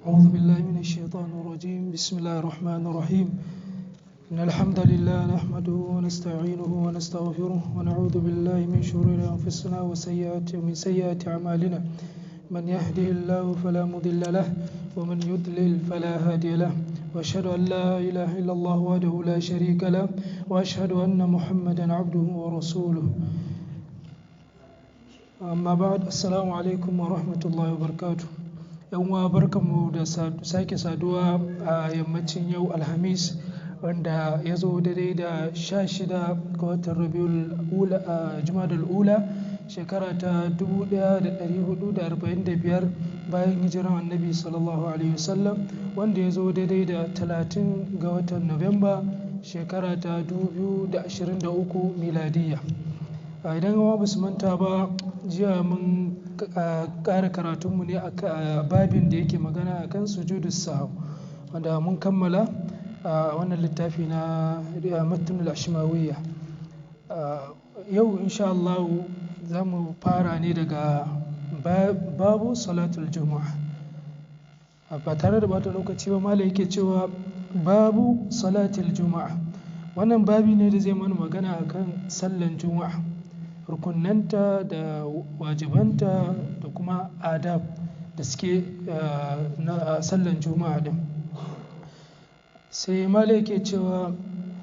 أعوذ بالله من الشيطان الرجيم. بسم الله الرحمن الرحيم. إن الحمد لله نحمده ونستعينه ونستغفره ونعوذ بالله من شرور أنفسنا ومن سيئات أعمالنا. من يهده الله فلا مضل له ومن يضلل فلا هادي له، وأشهد أن لا إله إلا الله وحده لا شريك له، وأشهد أن محمدا عبده ورسوله. أما بعد، السلام عليكم ورحمة الله وبركاته. yan uwa barkanmu da sake saduwa a yammacin yau Alhamis, wanda ya zo daidai da 16 ga watan Rabiul Jumadal Ula, shekara ta 1445 bayan hijiran Annabi sallallahu alaihi wasallam, wanda ya zo daidai da 30 ga watan Nuwamba shekara ta 2023 miladiyya. Idan yawa ba su manta ba, jiya mun ƙara karatunmu ne a babin da yake magana a kan sujudus sahw, wanda mun kammala wannan littafi na matnul ashmawiyya. Yau insha Allah za mu fara ne daga babu salatul juma'a. Ba tare da bata lokaci ba, malai yake cewa babu salatul juma'a. Wannan babi ne da zai mana magana akan sallan juma'a, rukunanta da wajibanta da kuma adab da suke na sallan juma'a din. Sai malai ke cewa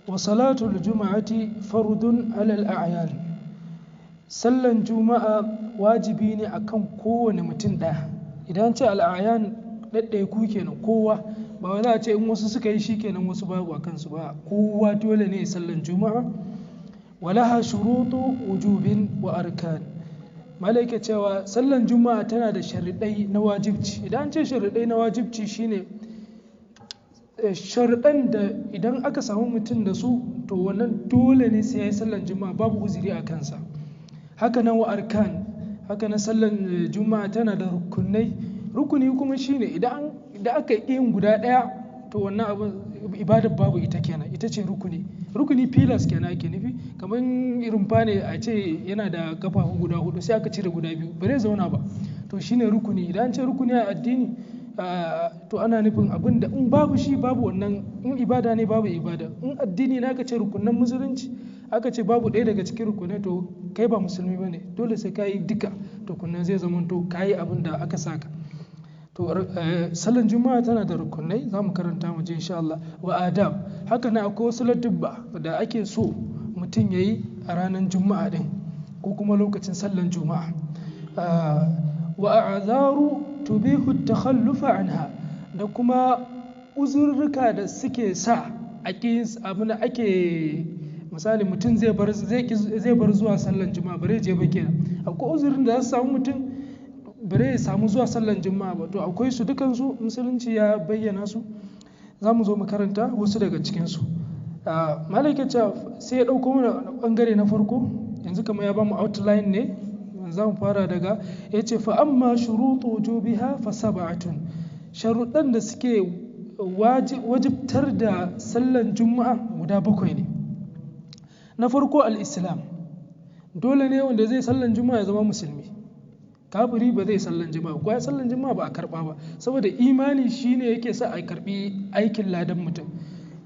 wa salatul juma'ati fardun alal a'yan. Sallan juma'a wajibi ne akan kowane mutum ɗaya. Idan ce al'ayan ɗaiɗaiku kenan, kowa, ba wai za a ce in wasu suka yi shi kenan wasu babu a kansu ba, kowa dole ne sallan juma'a. walaha shurutu wujubin wa arkan. Malaika cewa sallan juma'a tana da sharidai na wajibci. Idan ce sharidai na wajibci shine sharidan da idan aka samu mutum da su, to wannan dole ne sai ya yi sallan juma'a, babu uzuri a kansa. Haka nan wa arkan, haka nan sallan juma'a tana da rukunai. Rukuni kuma shine idan aka yi yin guda ɗaya, to wannan abu ibadar babu ita kenan, ita ce rukuni. Rukuni pillars kenan ake nufi, kamar rumfa ne a ce yana da kafafu guda hudu sai aka cire guda biyu, ba zai zauna ba, to shine rukuni. Idan ce rukuni a addini, to ana nufin abin da in babu shi babu wannan, in ibada ne babu ibada. In addini ne aka ce rukunan musulunci, aka ce babu ɗaya daga cikin rukunai, to kai ba musulmi ba ne, dole sai ka yi duka, to kunnan zai zama to ka yi abin da aka saka. To sallan juma'a tana da rukunai, za mu karanta mu je insha Allah. Wa adab, haka na akwai wasu ladubba da ake so mutum ya yi a ranar juma'a din ko kuma lokacin sallan juma'a. Wa a'zaru tubihu takhallufa anha, da kuma uzurruka da suke sa abin ake, misali mutum zai bar zuwa sallan juma'a, bare je ba kenan. Akwai uzurin da za su samu mutum bare ya samu zuwa sallan juma'a ba, to akwai su dukansu, musulunci ya bayyana su, za mu zo makaranta wasu daga cikinsu. Malaka cewa sai ya ɗauko mana ɓangare na farko, yanzu kamar ya ba mu outline ne, za mu fara daga, ya ce fa amma shuruɗu wujubiha fa sab'atun. Sharuɗan da suke wajibtar da sallan juma'a guda 7 ne. Na farko al-islam, dole ne wanda zai sallan juma'a ya zama musulmi. Kafiri ba zai sallan juma'a, ko ya sallan juma'a ba a karba ba, saboda imani shine yake sa a karbi aikin ladan mutum.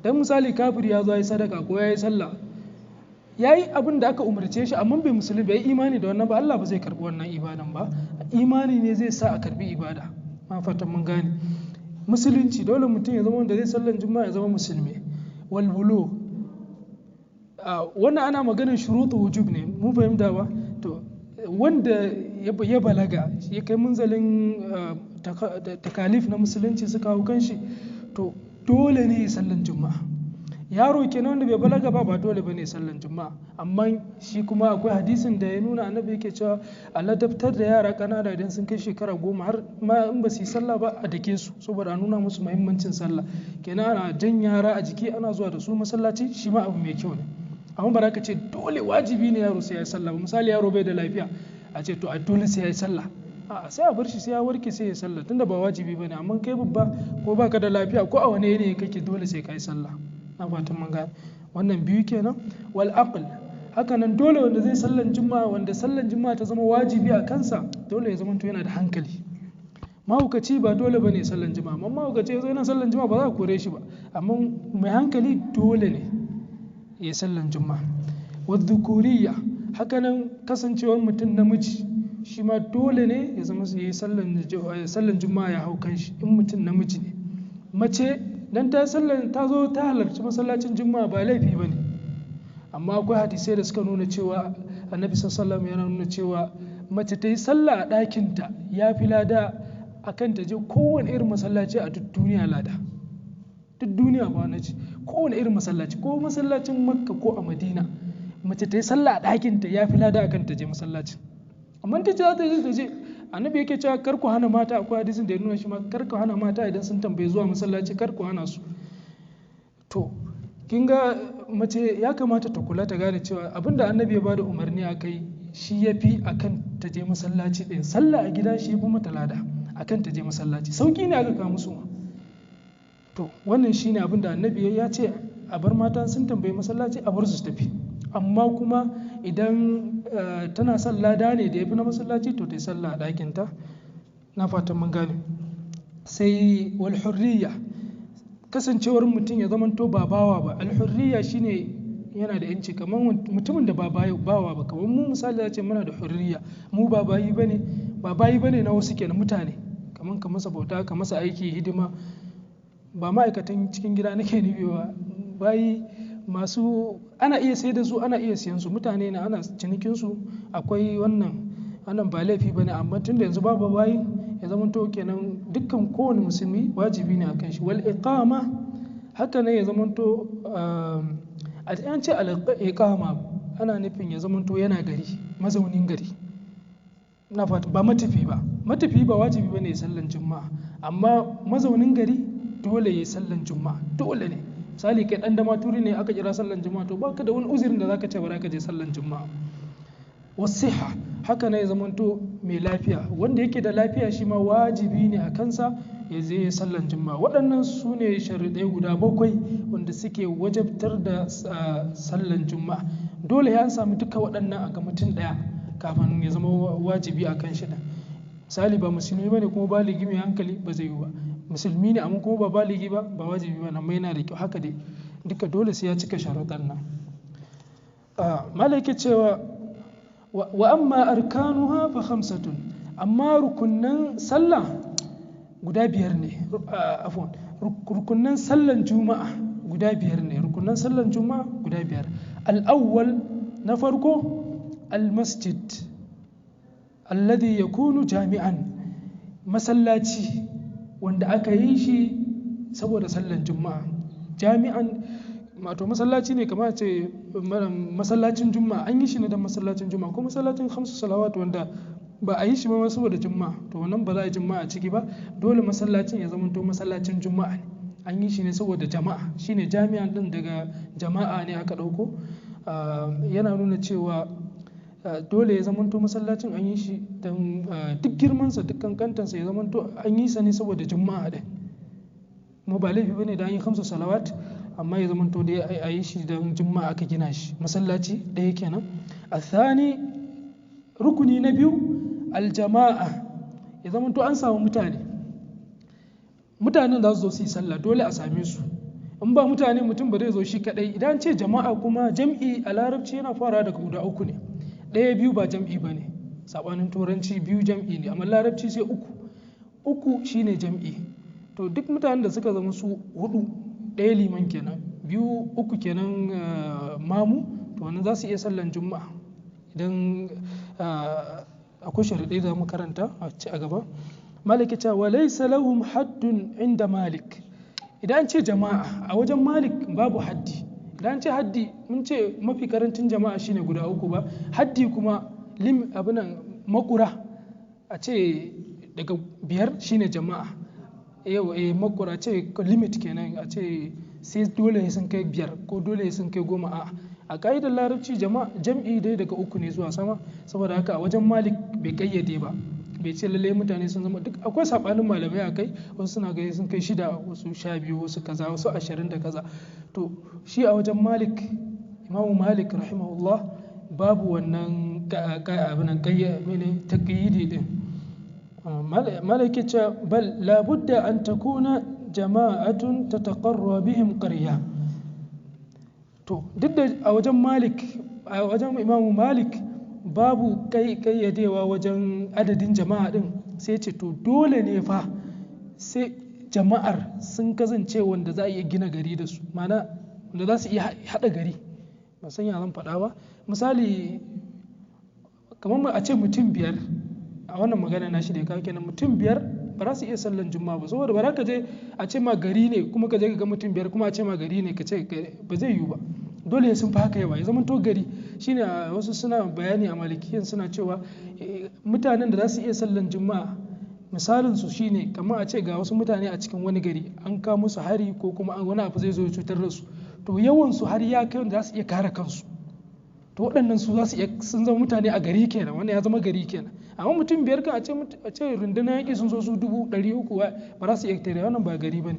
Dan misali kafiri ya zo ya yi sadaka ko ya yi sallah, ya yi abin da aka umarce shi, amma bai musulmi bai imani da wannan ba, Allah ba zai karbi wannan ibadan ba. Imani ne zai sa a karbi ibada. Ma fatan mun gane. Musulunci dole mutum ya zama wanda zai sallan juma'a ya zama musulmi. Wal bulu, wannan ana maganar shurutu wujub ne, mun fahimta ba? To wanda ya balaga, ya kai munzalin takalif na musulunci suka hau kan shi, to dole ne ya sallan juma'a. Yaro kenan wanda bai balaga ba dole ba ne sallan juma'a, amma shi kuma akwai hadisin da ya nuna annabi yake cewa Allah daftar da yara ƙanana idan sun kai shekara 10 har ma in ba su yi sallah ba a dake su, saboda a nuna musu muhimmancin sallah. Kenan ana jan yara a jiki ana zuwa da su masallaci, shi ma abu mai kyau ne. Amma ba za ka ce dole wajibi ne yaro sai ya yi sallah ba. Misali yaro bai da lafiya, a ce to a dole sai ya yi sallah, a sai a bar shi sai ya warke sai ya sallah, tunda ba wajibi bane. Amma kai babba ko baka da lafiya ko a wane yanayi kake, dole sai ka yi sallah. Na fatan mun gane wannan. biyu kenan. Wal aql, haka nan dole wanda zai sallan juma'a, wanda sallan juma'a ta zama wajibi a kansa, dole ya zama to yana da hankali. mahaukaci ba dole ba ne sallan juma'a, amma mahaukaci ya zo yana sallan juma'a ba za a kore shi ba, amma mai hankali dole ne ya yi sallan juma'a. Wadhukuriya, hakanan kasancewar mutum namiji shi ma dole ne ya zama ya yi sallan juma'a ya hau kan shi in mutum namiji ne. Mace dan ta zo ta halarci masallacin juma'a ba laifi ba ne, amma akwai hadisai da suka nuna cewa annabi sallallahu alaihi yana nuna cewa mace ta yi sallah a ɗakinta ya fi lada akan ta je kowane irin masallaci a duk duniya lada. Duk duniya ba na ce kowane irin masallaci, ko masallacin Makka ko a Madina, mace ta yi sallah a ɗakinta ya fi lada akan ta je masallacin. Amma ta ce za ta je annabi yake cewa kar ku hana mata, akwai hadisin da ya nuna shi ma kar ku hana mata idan sun tambaye zuwa masallaci, kar ku hana su. To kin ga mace ya kamata ta kula ta gane cewa abinda annabi ya bada umarni a kai shi ya fi akan ta je masallaci ɗin. Sallah a gida shi ya fi mata lada akan ta je masallaci, sauki ne aka kawo musu ma. To wannan shine abinda annabi ya ce a bar mata sun tambaye masallaci a bar su tafi, amma kuma idan tana son lada ne da ya fi na masallaci to ta yi sallah a ɗakinta. Na fatan mun gane. Sai wal hurriya, kasancewar mutum ya zamanto ba bawa ba. Al hurriya shine yana da yanci kamar mutumin da ba bawa ba, kamar mu misali ya ce muna da hurriya, mu ba bayi bane na wasu kenan mutane, kamar ka masa bauta ka masa aiki hidima, ba ma'aikatan cikin gida nake nufi ba. Bayi masu ana iya sai da su ana iya siyan su, mutane na ana cinikin su, akwai wannan ba laifi bane, amma tunda yanzu babu bayi ya zama to kenan dukkan kowane musulmi wajibi ne akan shi. Wal iqama, haka ne ya zama to an ce al iqama ana nufin ya zama to yana gari, mazaunin gari. Na fata ba matafi ba wajibi bane ya sallan juma'a, amma mazaunin gari dole ya yi sallan juma'a, dole ne. Misali kai dan damaturi ne aka kira sallan juma'a to baka da wani uzurin da zaka ce ba za ka je sallan juma'a. Wasiha, haka ne ya zamanto mai lafiya, wanda yake da lafiya shi ma wajibi ne a kansa ya je sallan juma'a. Waɗannan su ne sharuɗai guda 7 wanda suke wajabtar da sallan juma'a. Dole ya samu duka waɗannan a ga mutum ɗaya kafin ya zama wajibi a kan shi ɗin. Misali ba musulmi bane kuma baligi mai hankali ba zai yi ba, musulmi ne amma kuma ba baligi ba wajibi ba, amma yana da kyau haka dai duka dole sai ya cika sharuɗan nan. Malaka cewa wa amma arkanuha fa 5, amma rukunnan sallah guda 5 ne. Afwan, rukunnan sallan juma'a guda 5 ne. Rukunnan sallan juma'a guda 5. Al-awwal, na farko, al-masjid alladhi yakunu jami'an, masallaci wanda aka yi shi saboda sallan juma'a. Jami'an wato masallaci ne kamar ce masallacin juma'a, an yi shi ne don masallacin juma'a, ko masallacin 5 salawat wanda ba a yi shi ba saboda juma'a, to wannan ba za a yi juma'a a ciki ba. Dole masallacin ya zama to masallacin juma'a ne, an yi shi ne saboda jama'a, shine jami'an din daga jama'a ne aka ɗauko. Yana nuna cewa dole ya zama to masallacin an yi shi don duk girmansa duk kankantansa ya zama to an yi sa ne saboda juma'a ɗin. Mu ba laifi bane da an yi 5 salawat, amma ya zama to dai a yi shi don juma'a aka gina shi, masallaci ɗaya kenan. Athani, rukuni na 2, aljama'a, ya zama to an samu mutanen za su zo su yi sallah, dole a same su. In ba mutane mutum ba zai zo shi kadai. Idan ce jama'a kuma jam'i a larabci yana fara daga guda 3 ne, 1 2 ba jam'i ba ne, sabanin turanci 2 jam'i ne, amma larabci sai 3 shine jam'i. To duk mutanen da suka zama su 4, 1 liman kenan, 2 3 kenan mamu, to wannan za su iya sallan juma'a idan akwai sharaɗai da mu karanta a gaba. Malik ce wa laysa lahum haddun inda Malik. Idan ce jama'a a wajen Malik babu haddi. Idan ce haddi mun ce mafi karancin jama'a shine guda 3 ba, haddi kuma abinan makura a ce daga 5 shine jama'a. Yau makura ce limit kenan, a ce sai dole sun kai 5 ko dole sun kai 10. A ka'idar larabci jam'i dai daga 3 ne zuwa sama, saboda haka a wajen Malik bai kayyade ba, bai ce lalle mutane sun zama duk. Akwai sabanin malamai a kai, wasu suna gani sun kai 6, wasu 12, wasu kaza, wasu 20 da kaza. To shi a wajen Malik, Imamu Malik rahimahullah, babu wannan abinan taqyidi din. malaki ce bal labudda an takuna jama'atun tataqarra bihim qarya. To duk da a wajen imamu malik babu kayyadewa wajen adadin jama'a din, sai ce to dole ne fa sai jama'ar sun kasance wanda za a iya gina gari da su, mana wanda za su iya haɗa gari, ba san ya zan faɗa ba. Misali kamar a ce mutum biyar, a wannan magana na shi da ya kawo kenan, mutum biyar ba za su iya sallan juma'a ba, saboda ba za ka je a ce ma gari ne kuma ka je ka ga mutum biyar kuma a ce ma gari ne ka ce ba zai yiwu ba, dole sun fi haka yawa ya zama to gari. Shine wasu suna bayani a malikiyan suna cewa mutanen da za su iya sallan juma'a misalin su shine kamar a ce ga wasu mutane a cikin wani gari an kawo musu hari ko kuma wani abu zai zo ya cutar da su, to yawan su har ya kai wanda za su iya kare kansu, to waɗannan su za su iya sun zama mutane a gari kenan, wannan ya zama gari kenan. Amma mutum biyar kan a ce rundunar yaƙi sun zo su 300 ba za su iya tare, wannan ba gari ba ne.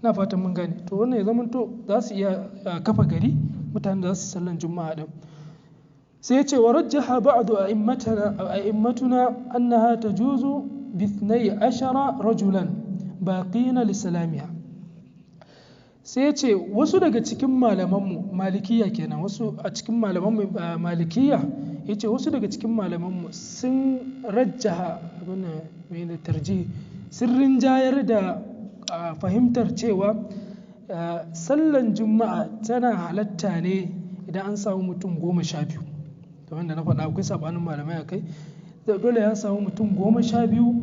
Na fatan mun gane. To wannan ya zama to za su iya kafa gari, mutane da za su sallan juma'a din. sai ya ce wa rajjaha ba'du a'immatuna annaha tajuzu bi 12 rajulan baqina li salamiha. sai ya ce wasu daga cikin malamanmu malikiya kenan, wasu a cikin malamanmu malikiya ya ce wasu daga cikin malamanmu sun rajjaha abin mai tarji, sun rinjayar da fahimtar cewa sallan juma'a tana halatta ne idan an samu mutum 12, kamar da na faɗa akwai sabanin malamai a kai, dole ya samu mutum 12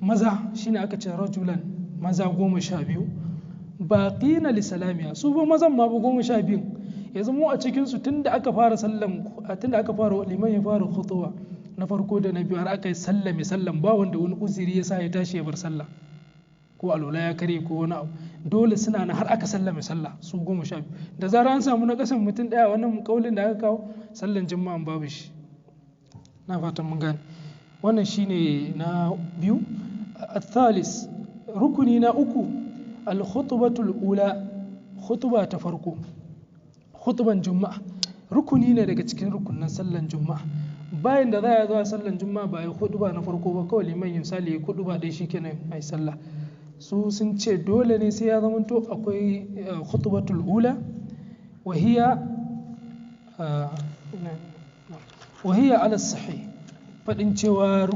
maza, shine aka ce rajulan, maza 12 baqina li salamiya, su ba mazan ma ba 12 ya zama a cikin su tunda aka fara liman ya fara khutwa na farko da na biyu har aka yi sallan ba wanda wani uzuri ya sa ya tashi ya bar sallah ko alola ya kare ko wani abu, dole suna na har aka sallame sallah su 12. da zarar an samu na kasan mutum daya wannan kaulin da aka kawo sallan juma'an babu shi. na fatan mun gane. wannan shine na biyu. الثالث rukuni na uku al-khutbatul ula, khutba ta farko, khutban juma'a rukuni ne daga cikin rukunin sallan juma'a. bayan da za a zo sallan juma'a ba ya khutba na farko ba, kawai liman yin misali ya khutba dai shikenan ai sallah. su sun ce dole ne sai ya zama to akwai khutbatul ula wa hiya ala sahih, fadin cewa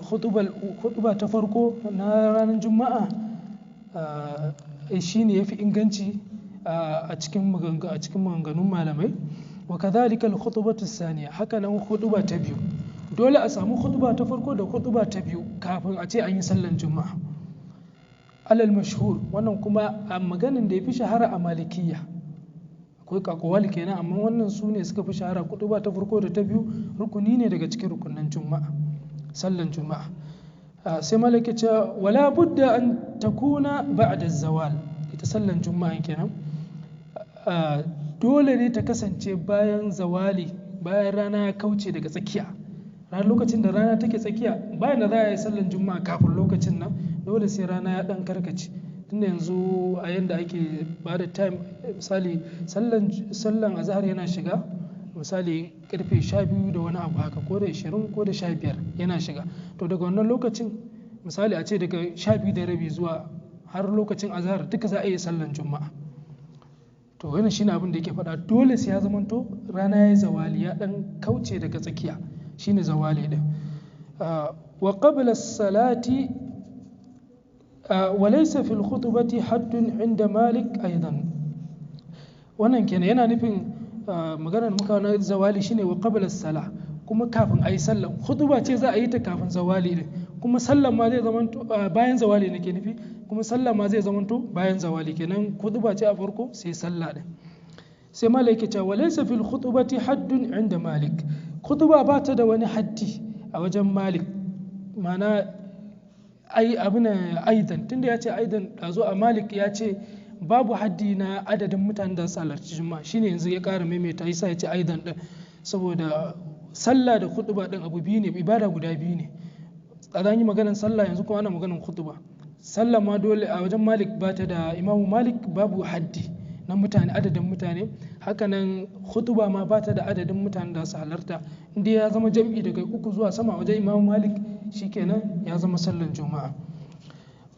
khutba ta farko na ranar juma'a shine yafi inganci a cikin maganganun malamai. wa kadhalika al-khutbatu thaniya, haka nan khutba ta biyu, dole a samu khutba ta farko da khutba ta biyu kafin a ce an yi sallan juma'a. alal mashhur, wannan kuma a maganin da yafi shahara a malikiyya, akwai kakawali kenan, amma wannan su ne suka fi shahara. khutba ta farko da ta biyu rukuni ne daga cikin rukunan juma'a, sallan juma'a. sai malaka ce wala budda an takuna ba'da zawal, ita sallan juma'a kenan dole ne ta kasance bayan zawali, bayan rana ya kauce daga tsakiya. ran lokacin da rana take tsakiya, bayan da za a yi sallan juma'a kafin lokacin nan dole sai rana ya dan karkace. tunda yanzu a yanda ake ba da time, misali sallan azhar yana shiga misali karfe 12 da wani abu haka, ko da 20 ko da 15 yana shiga. to daga wannan lokacin misali a ce daga 12 da rabi zuwa har lokacin azhar duka za a yi sallan juma'a. to wannan shine abin da yake faɗa, dole sai ya zamanto rana ya yi zawali, ya dan kauce daga tsakiya, shine zawali din. wa qabla as-salati wa laysa fil khutbati haddun inda malik aidan. wannan kenan yana nufin maganar muka na zawali shine wa qabla as-salah, kuma kafin ayi sallah. khutba ce za a yi ta kafin zawali din, kuma sallan ma zai zamanto bayan zawali nake nufi, kuma sallah ma zai zamanto bayan zawali kenan. khutba ce a farko sai sallah din. sai malik ya ce wa laysa fil khutbati haddun inda malik, khutba ba ta da wani haddi a wajen malik, mana ai abin aidan, tunda ya ce aidan dazo a malik ya ce babu haddi na adadin mutanen da su halarci juma'a, shine yanzu ya ƙara maimaita yasa ya ce aidan din, saboda sallah da khutba din abu biyu ne, ibada guda biyu ne. tsadan yi maganar sallah yanzu kuma ana maganar khutba. sallah ma dole a wajen malik ba ta da, imamu malik babu haddi na mutane, adadin mutane. hakanan khutba ma ba ta da adadin mutane da su halarta, inda ya zama jam'i daga 3 zuwa sama wajen imamu malik shikenan ya zama sallan juma'a.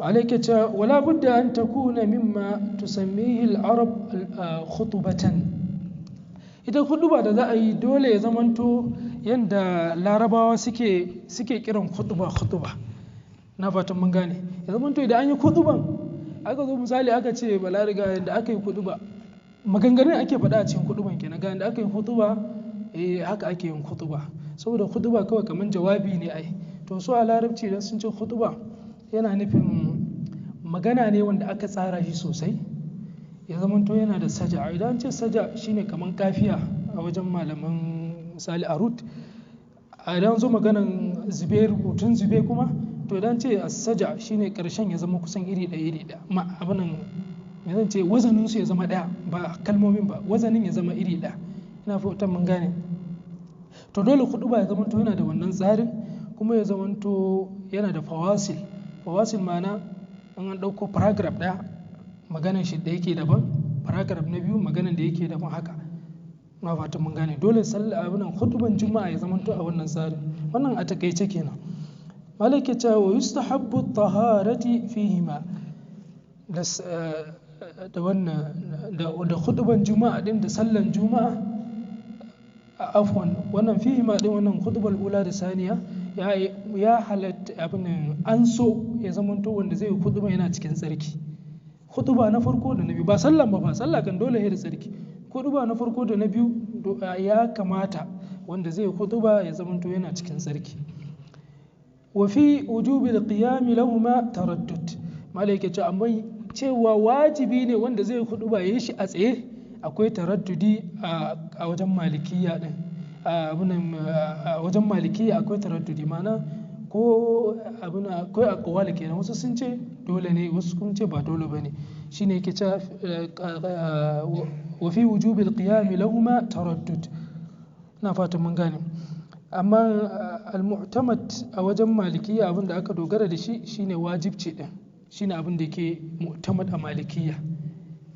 alaike cewa wala budda an takuna mimma tusammihi al-arab khutbatan. ita khutba da za a yi dole ya zamanto yanda larabawa suke kiran khutba na fatan mun gane. ya zamanto idan an yi khutban aka zo misali aka ce balariga yanda aka yi khutba maganganun ake faɗa a cikin khutban kenan ga yanda aka yi khutba haka ake yin khutba, saboda khutba kawai kamar jawabi ne ai. to su a larabci idan sun ce khutba yana nufin magana ne wanda aka tsara shi sosai, ya zamanto yana da saja. idan ce saja shine kamar kafiya a wajen malaman misali arut. idan zo maganan zube rubutun zube kuma to idan ce saja shine karshen ya zama kusan iri ɗaya abinan me zan ce wazanin su ya zama ɗaya, ba kalmomin ba, wazanin ya zama iri ɗaya. ina fatan mun gane. to dole khutba ya zamanto yana da wannan tsarin, kuma ya zamanto yana da fawasil ma'ana an ɗauko paragraph ɗaya maganan shi da yake daban, paragraph na biyu maganan da yake daban haka. na fatan mun gane. dole abinan khutban juma'a ya zamanto a wannan tsarin. wannan a takaice kenan. malaka ta wa yustahabbu taharati fihima da wannan da khutban juma'a din da sallan juma'a afwan wannan fihima din wannan khutbal ula da saniya ya halatta abin an so ya zamanto wanda zai khutba yana cikin tsarki. khutba na farko da na biyu ba sallan ba sallah kan dole ya da tsarki. khutba na farko da na biyu ya kamata wanda zai khutba ya zamanto yana cikin tsarki. wa fi wujubi al-qiyam lahumma taraddud. malaika ce amma cewa wajibi ne wanda zai khutba yayi shi a tsaye akwai taraddudi a wajen malikiya din. a wajen malikiya akwai taraddudi, mana ko abin akwai aqwali kenan, wasu sun ce dole ne wasu sun ce ba dole bane. shine yake cewa wa fi wujubi al-qiyam lahumma taraddud. na fatan mun gane. amma al-mu'tamad a wajen malikiya abin da aka dogara da shi shine wajibci din, shine abin da yake mu'tamad a malikiya.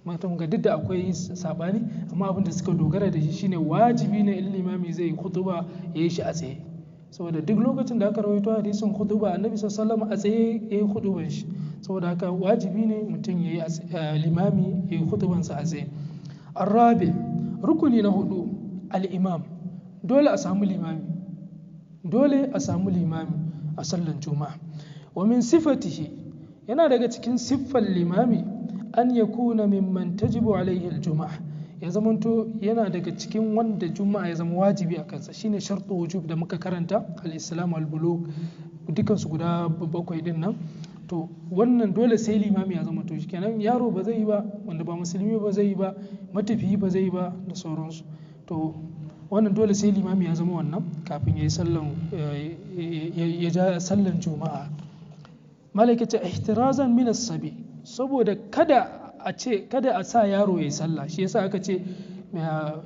matan ga duk da akwai sabani, amma abin da suka dogara da shi shine wajibi ne in limami zai khutba ya yi shi a tsaye, saboda duk lokacin da aka rawaito hadisin khutba annabi sallallahu alaihi wasallam a tsaye ya yi khutban shi, saboda haka wajibi ne mutum ya yi limami ya yi khutbansa a tsaye. arabi rukuni na hudu al-imam. dole a samu limami a sallan juma'a. wa min sifatihi yana daga cikin siffar limami an yakuna mimman tajibu alaihi al-juma'a, ya zamanto yana daga cikin wanda juma'a ya zama wajibi a kansa. shine shartu wujub da muka karanta al-islam al-bulugh dukansu guda 7 din nan. to wannan dole sai limami ya zama to kenan yaro ba zai yi ba, wanda ba musulmi ba zai yi ba, matafiyi ba zai yi ba da sauransu. to wannan dole sai limami ya zama wannan kafin ya yi ya ja sallan juma'a. malaikata ihtirazan min as-sabi, saboda kada a sa yaro ya yi sallah. shi yasa aka ce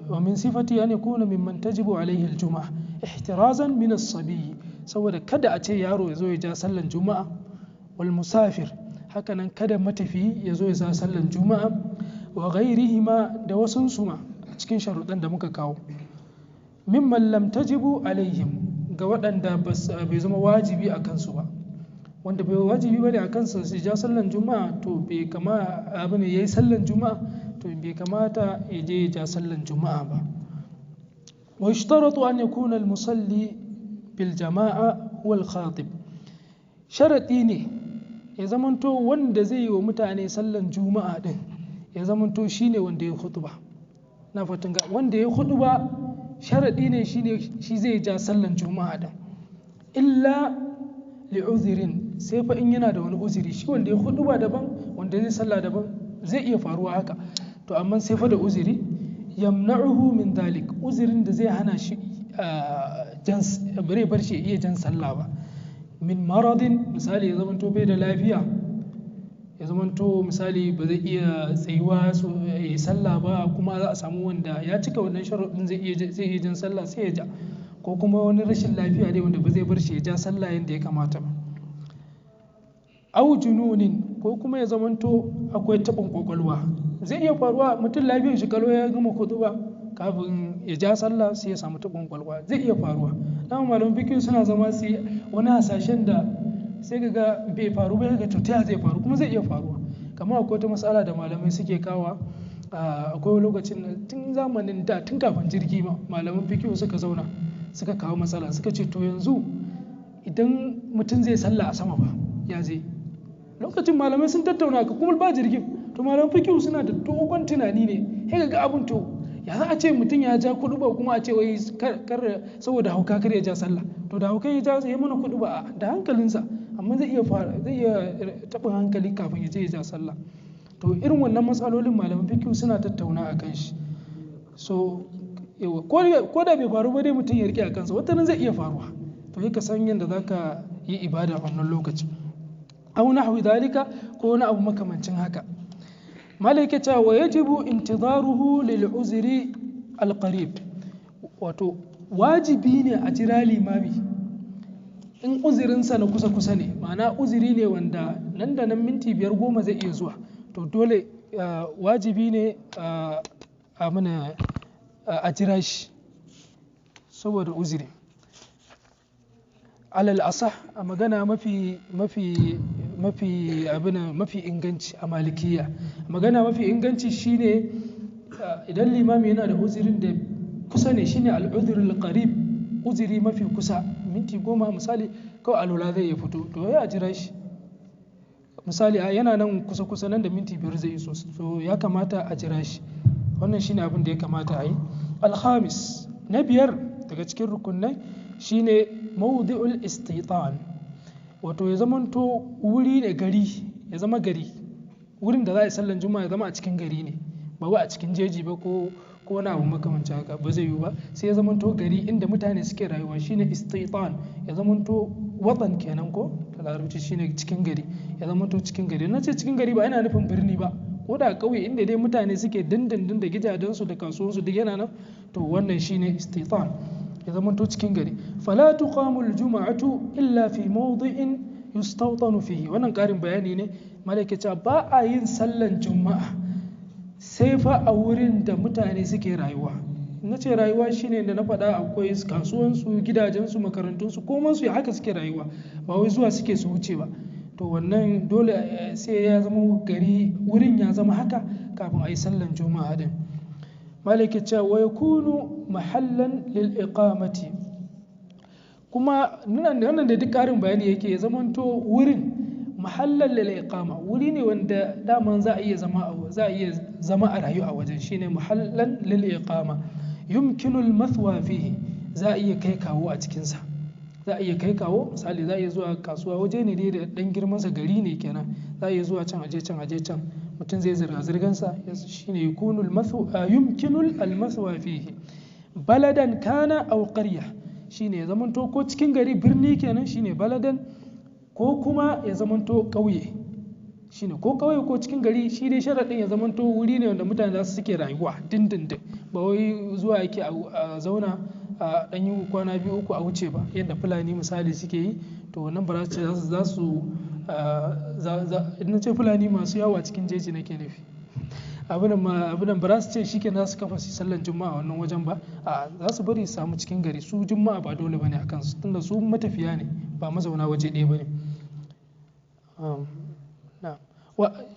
wa min sifati an yakuna mimman tajibu alaihi al-juma'a ihtirazan min as-sabi, saboda kada a ce yaro ya zo ya ja sallan juma'a. wal musafir hakanan kada matafiyi ya zo ya sa sallan juma'a. wa ghairihima da wasunsu ma a cikin sharuɗan da muka kawo. mimman lam tajibu alaihim, ga waɗanda bai zama wajibi a kansu ba, wanda bai wajibi bane a kansa su ja sallan juma'a to bai kama abin yayi sallan juma'a to bai kamata ya je ya ja sallan juma'a ba. wa yushtaratu an yakuna al-musalli bil jama'a wal khatib. sharadi ne ya zamanto wanda zai yi wa mutane sallan juma'a din ya zamanto shine wanda ya khutba. na fatan ga wanda ya khutba sharadi ne shi zai ja sallan juma'a din, illa li'uzirin, sai fa in yana da wani uzuri. shi wanda ya khutba daban, wanda zai sallah daban, zai iya faruwa haka, to amma sai fa da uzuri yamna'uhu min dalik, uzurin da zai hana shi bare bar shi iya jan sallah ba. min maradin, misali ya zamanto bai da lafiya, ya zamanto misali ba zai iya tsayuwa ya yi sallah ba, kuma za a samu wanda ya cika wannan sharuɗin zai iya jan sallah sai ya ja, ko kuma wani rashin lafiya dai wanda ba zai bar shi ya ja sallah yadda ya kamata ba. au jununin, ko kuma ya zamanto akwai taɓin ƙwaƙwalwa. zai iya faruwa mutum lafiyar shi kalau ya gama khutba kafin ya ja sallah sai ya samu taɓin kwalwa, zai iya faruwa. Dama malaman fiqh suna zama su wani hasashen da sai ga bai faru ba, ga ta zai faru, kuma zai iya faruwa. Kamar akwai wata matsala da malamai suke kawa, akwai lokacin tun zamanin da, tun kafin jirgi ma, malaman fiqh suka zauna suka kawo matsala, suka ce to yanzu idan mutum zai sallah a sama ba ya zai. Lokacin malamai sun tattauna ka kuma ba jirgin, to malaman fiqh suna da dogon tunani ne, sai ga abin to ya za a ce mutum ya ja kudu ba kuma a ce wai kar saboda hauka kar ya ja sallah. To da hauka ya ja sai mana kudu ba da hankalinsa, amma zai iya taɓa hankali kafin ya je ya ja sallah. To irin wannan matsalolin malaman fiqh suna tattauna a kan shi. So ko da bai faru ba dai mutum ya rike a kansa, wata nan zai iya faruwa, to ka san yadda za ka yi ibada a wannan lokacin. Aw nahwi dalika, ko wani abu makamancin haka. Malaka ta wa yajibu intidaruhu lil uzri al qarib, wato wajibi ne a jira limami in uzurinsa na kusa ne, ma'ana uzuri ne wanda nan da nan minti 5-10 zai iya zuwa, to dole wajibi ne a jira shi saboda uzuri. Alal asah, a magana mafi inganci a malikiya, magana mafi inganci shine idan limami yana da uzurin da kusa ne, shine al-udhrul qarib, uzuri mafi kusa, minti 10 misali kawai alwala zai ya fito, to ya jira shi. Misali yana nan kusa nan da minti 5 zai iso, so ya kamata a jira shi. Wannan shine abin da ya kamata a yi. Al-khamis, na biyar daga cikin rukunai shine mawdi'ul istitan, wato ya zamanto wuri ne, gari ya zama gari, wurin da za a yi sallan juma'a ya zama a cikin gari ne, ba wai a cikin jeji ba ko wani abu makamancin haka, ba zai yiwu ba. Sai ya zamanto gari inda mutane suke rayuwa, shine istitan, ya zamanto watan kenan ko da larabci, shine cikin gari, ya zamanto cikin gari. Na ce cikin gari ba yana nufin birni ba, ko da ƙauye inda dai mutane suke dindindin da gidajensu da kasuwansu duk yana nan, to wannan shine istitan, ya zamanto cikin gari. Fala tuqamu al-jum'atu illa fi mawdi'in yustawtanu fihi, wannan ƙarin bayani ne. Malaikaci ba a yin sallan juma'a sai fa a wurin da mutane suke rayuwa. Na ce rayuwa shine da na faɗa, akwai kasuwansu, gidajensu, makarantunsu, komansu ya haka suke rayuwa, ba wai zuwa suke su wuce ba. To wannan dole sai ya zama gari, wurin ya zama haka kafin a yi sallan juma'a din. Malaikaci wa yakunu mahallan lil iqamati, kuma nan da duk ƙarin bayani yake, ya zamanto wurin mahallan lil iqama, wuri ne wanda daman za a iya zama a rayu a wajen, shine mahallan lil iqama. Yumkinu al mathwa fihi, za a iya kai kawo a cikin sa, za a iya kai kawo. Misali za a iya zuwa kasuwa, waje ne dai da dan girman sa, gari ne kenan, za a iya zuwa can aje can mutum zai zirgan sa, shine yumkinu al mathwa fihi. Baladan kana aw qarya, shine ya zamanto ko cikin gari, birni kenan shine baladan, ko kuma ya zamanto ƙauye, shine ko ƙauye ko cikin gari. Shi dai sharaɗin ya zamanto wuri ne wanda mutane za su suke rayuwa dindindin, ba wai zuwa yake a zauna a ɗan yi kwana 2-3 a wuce ba, yadda Fulani misali suke yi. To wannan ba za su idan ce Fulani masu yawa cikin jeji nake nufi, abinan ba za su ce shi ke za su kafa su sallan juma'a wannan wajen ba, za su bari su samu cikin gari. Su juma'a ba dole bane a kansu, tunda su matafiya ne, ba mazauna waje ɗaya bane.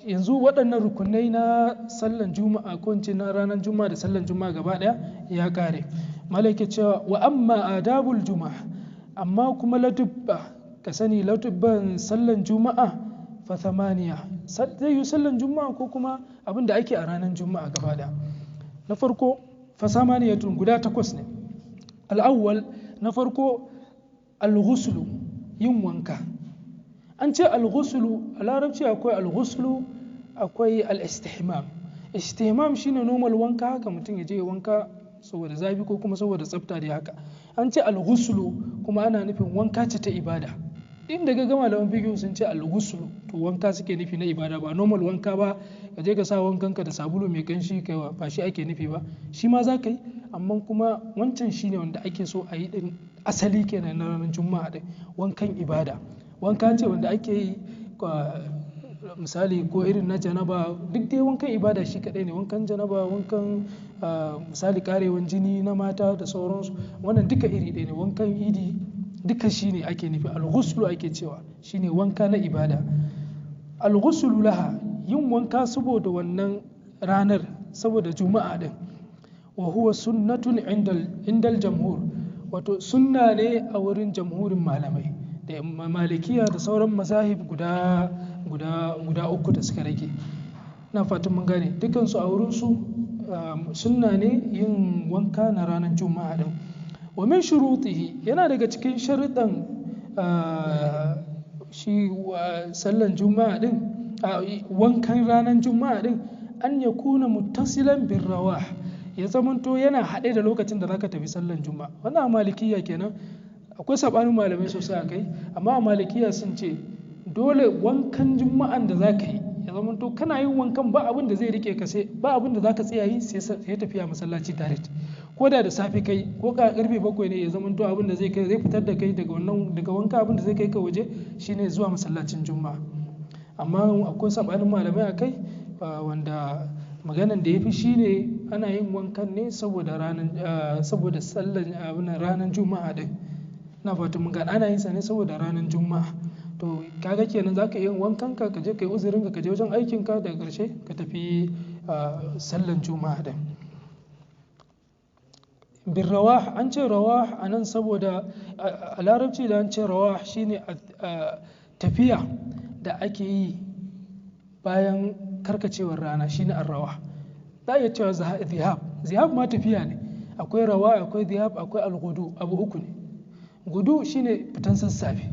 Yanzu waɗannan rukunai na sallan juma'a, ko in na ranar juma'a da sallan juma'a gaba ɗaya ya ƙare. Malaike cewa wa amma adabul juma'a, amma kuma latubba, ka sani latubban sallan juma'a fa 8, zai yi sallan juma'a ko kuma abin da ake a ranar juma'a gaba ɗaya. Na farko fa 8 guda 8 ne. Al'awwal, na farko al-ghuslu, yin wanka. An ce al-ghuslu a larabci akwai al-ghuslu, akwai al-istihmam. Istihmam shine normal wanka, haka mutum ya je wanka saboda zafi ko kuma saboda tsafta da haka. An ce al-ghuslu kuma ana nufin wanka ce ta ibada. Inda ga gama da fiqh sun ce al-ghuslu, to wanka suke nufi na ibada, ba normal wanka ba ka je ka sa wankanka da sabulu mai kanshi kai, ba shi ake nufi ba. Shi ma za ka yi, amma kuma wancan shine wanda ake so a yi din asali kenan na ranar juma'a din, wankan ibada. Wanka ce wanda ake yi misali ko irin na janaba, duk dai wankan ibada shi kadai ne, wankan janaba, wankan misali karewan jini na mata da sauransu, wannan duka iri ɗaya ne. Wankan idi duka shi ne ake nufi, al-ghuslu ake cewa, shi ne wanka na ibada. Al-ghuslu laha, yin wanka saboda wannan ranar, saboda juma'a din, wa huwa sunnatun indal jamhur, wato sunna ne a wurin jamhurin malamai da malikiya da sauran mazahib guda uku da suka rage. Na fatan mun gane, dukansu a wurinsu sunna ne yin wanka na ranar juma'a din. Wa min shurutihi, yana daga cikin sharuɗan shi sallan juma'a din, wankan ranar juma'a din, an ya kuna muttasilan bin rawah, ya zamanto yana haɗe da lokacin da zaka tafi sallan juma'a. Wannan a malikiya kenan, akwai sabanin malamai sosai a kai, amma a malikiya sun ce dole wankan juma'an da zaka yi ya zamanto kana yin wankan ba abin da zai rike ka, sai ba abin da zaka tsaya yi sai tafiya masallaci direct, ko da safe kai ko karfe 7 ne, ya zamanto abin da zai fitar da kai daga wanka, abin da zai kai ka waje shine zuwa masallacin juma'a. Amma akwai sabanin malamai a kai, wanda maganan da ya fi shi ne ana yin wankan ne saboda sallan ranar juma'a din. Na fata mun gane, ana yin sa ne saboda ranar juma'a. To kaga kenan zaka yi wankan ka je kai uzurin ka je wajen aikin ka, daga karshe ka tafi sallan juma'a din. Bin rawah, an ce rawah anan saboda a larabci da an ce rawah shine tafiya da ake yi bayan karkacewar rana, shine ar-rawah. Za a iya cewa zihab ma tafiya ne, akwai rawa, akwai zihab, akwai al-ghudu, abu uku ne. Gudu shine fitan sassafe,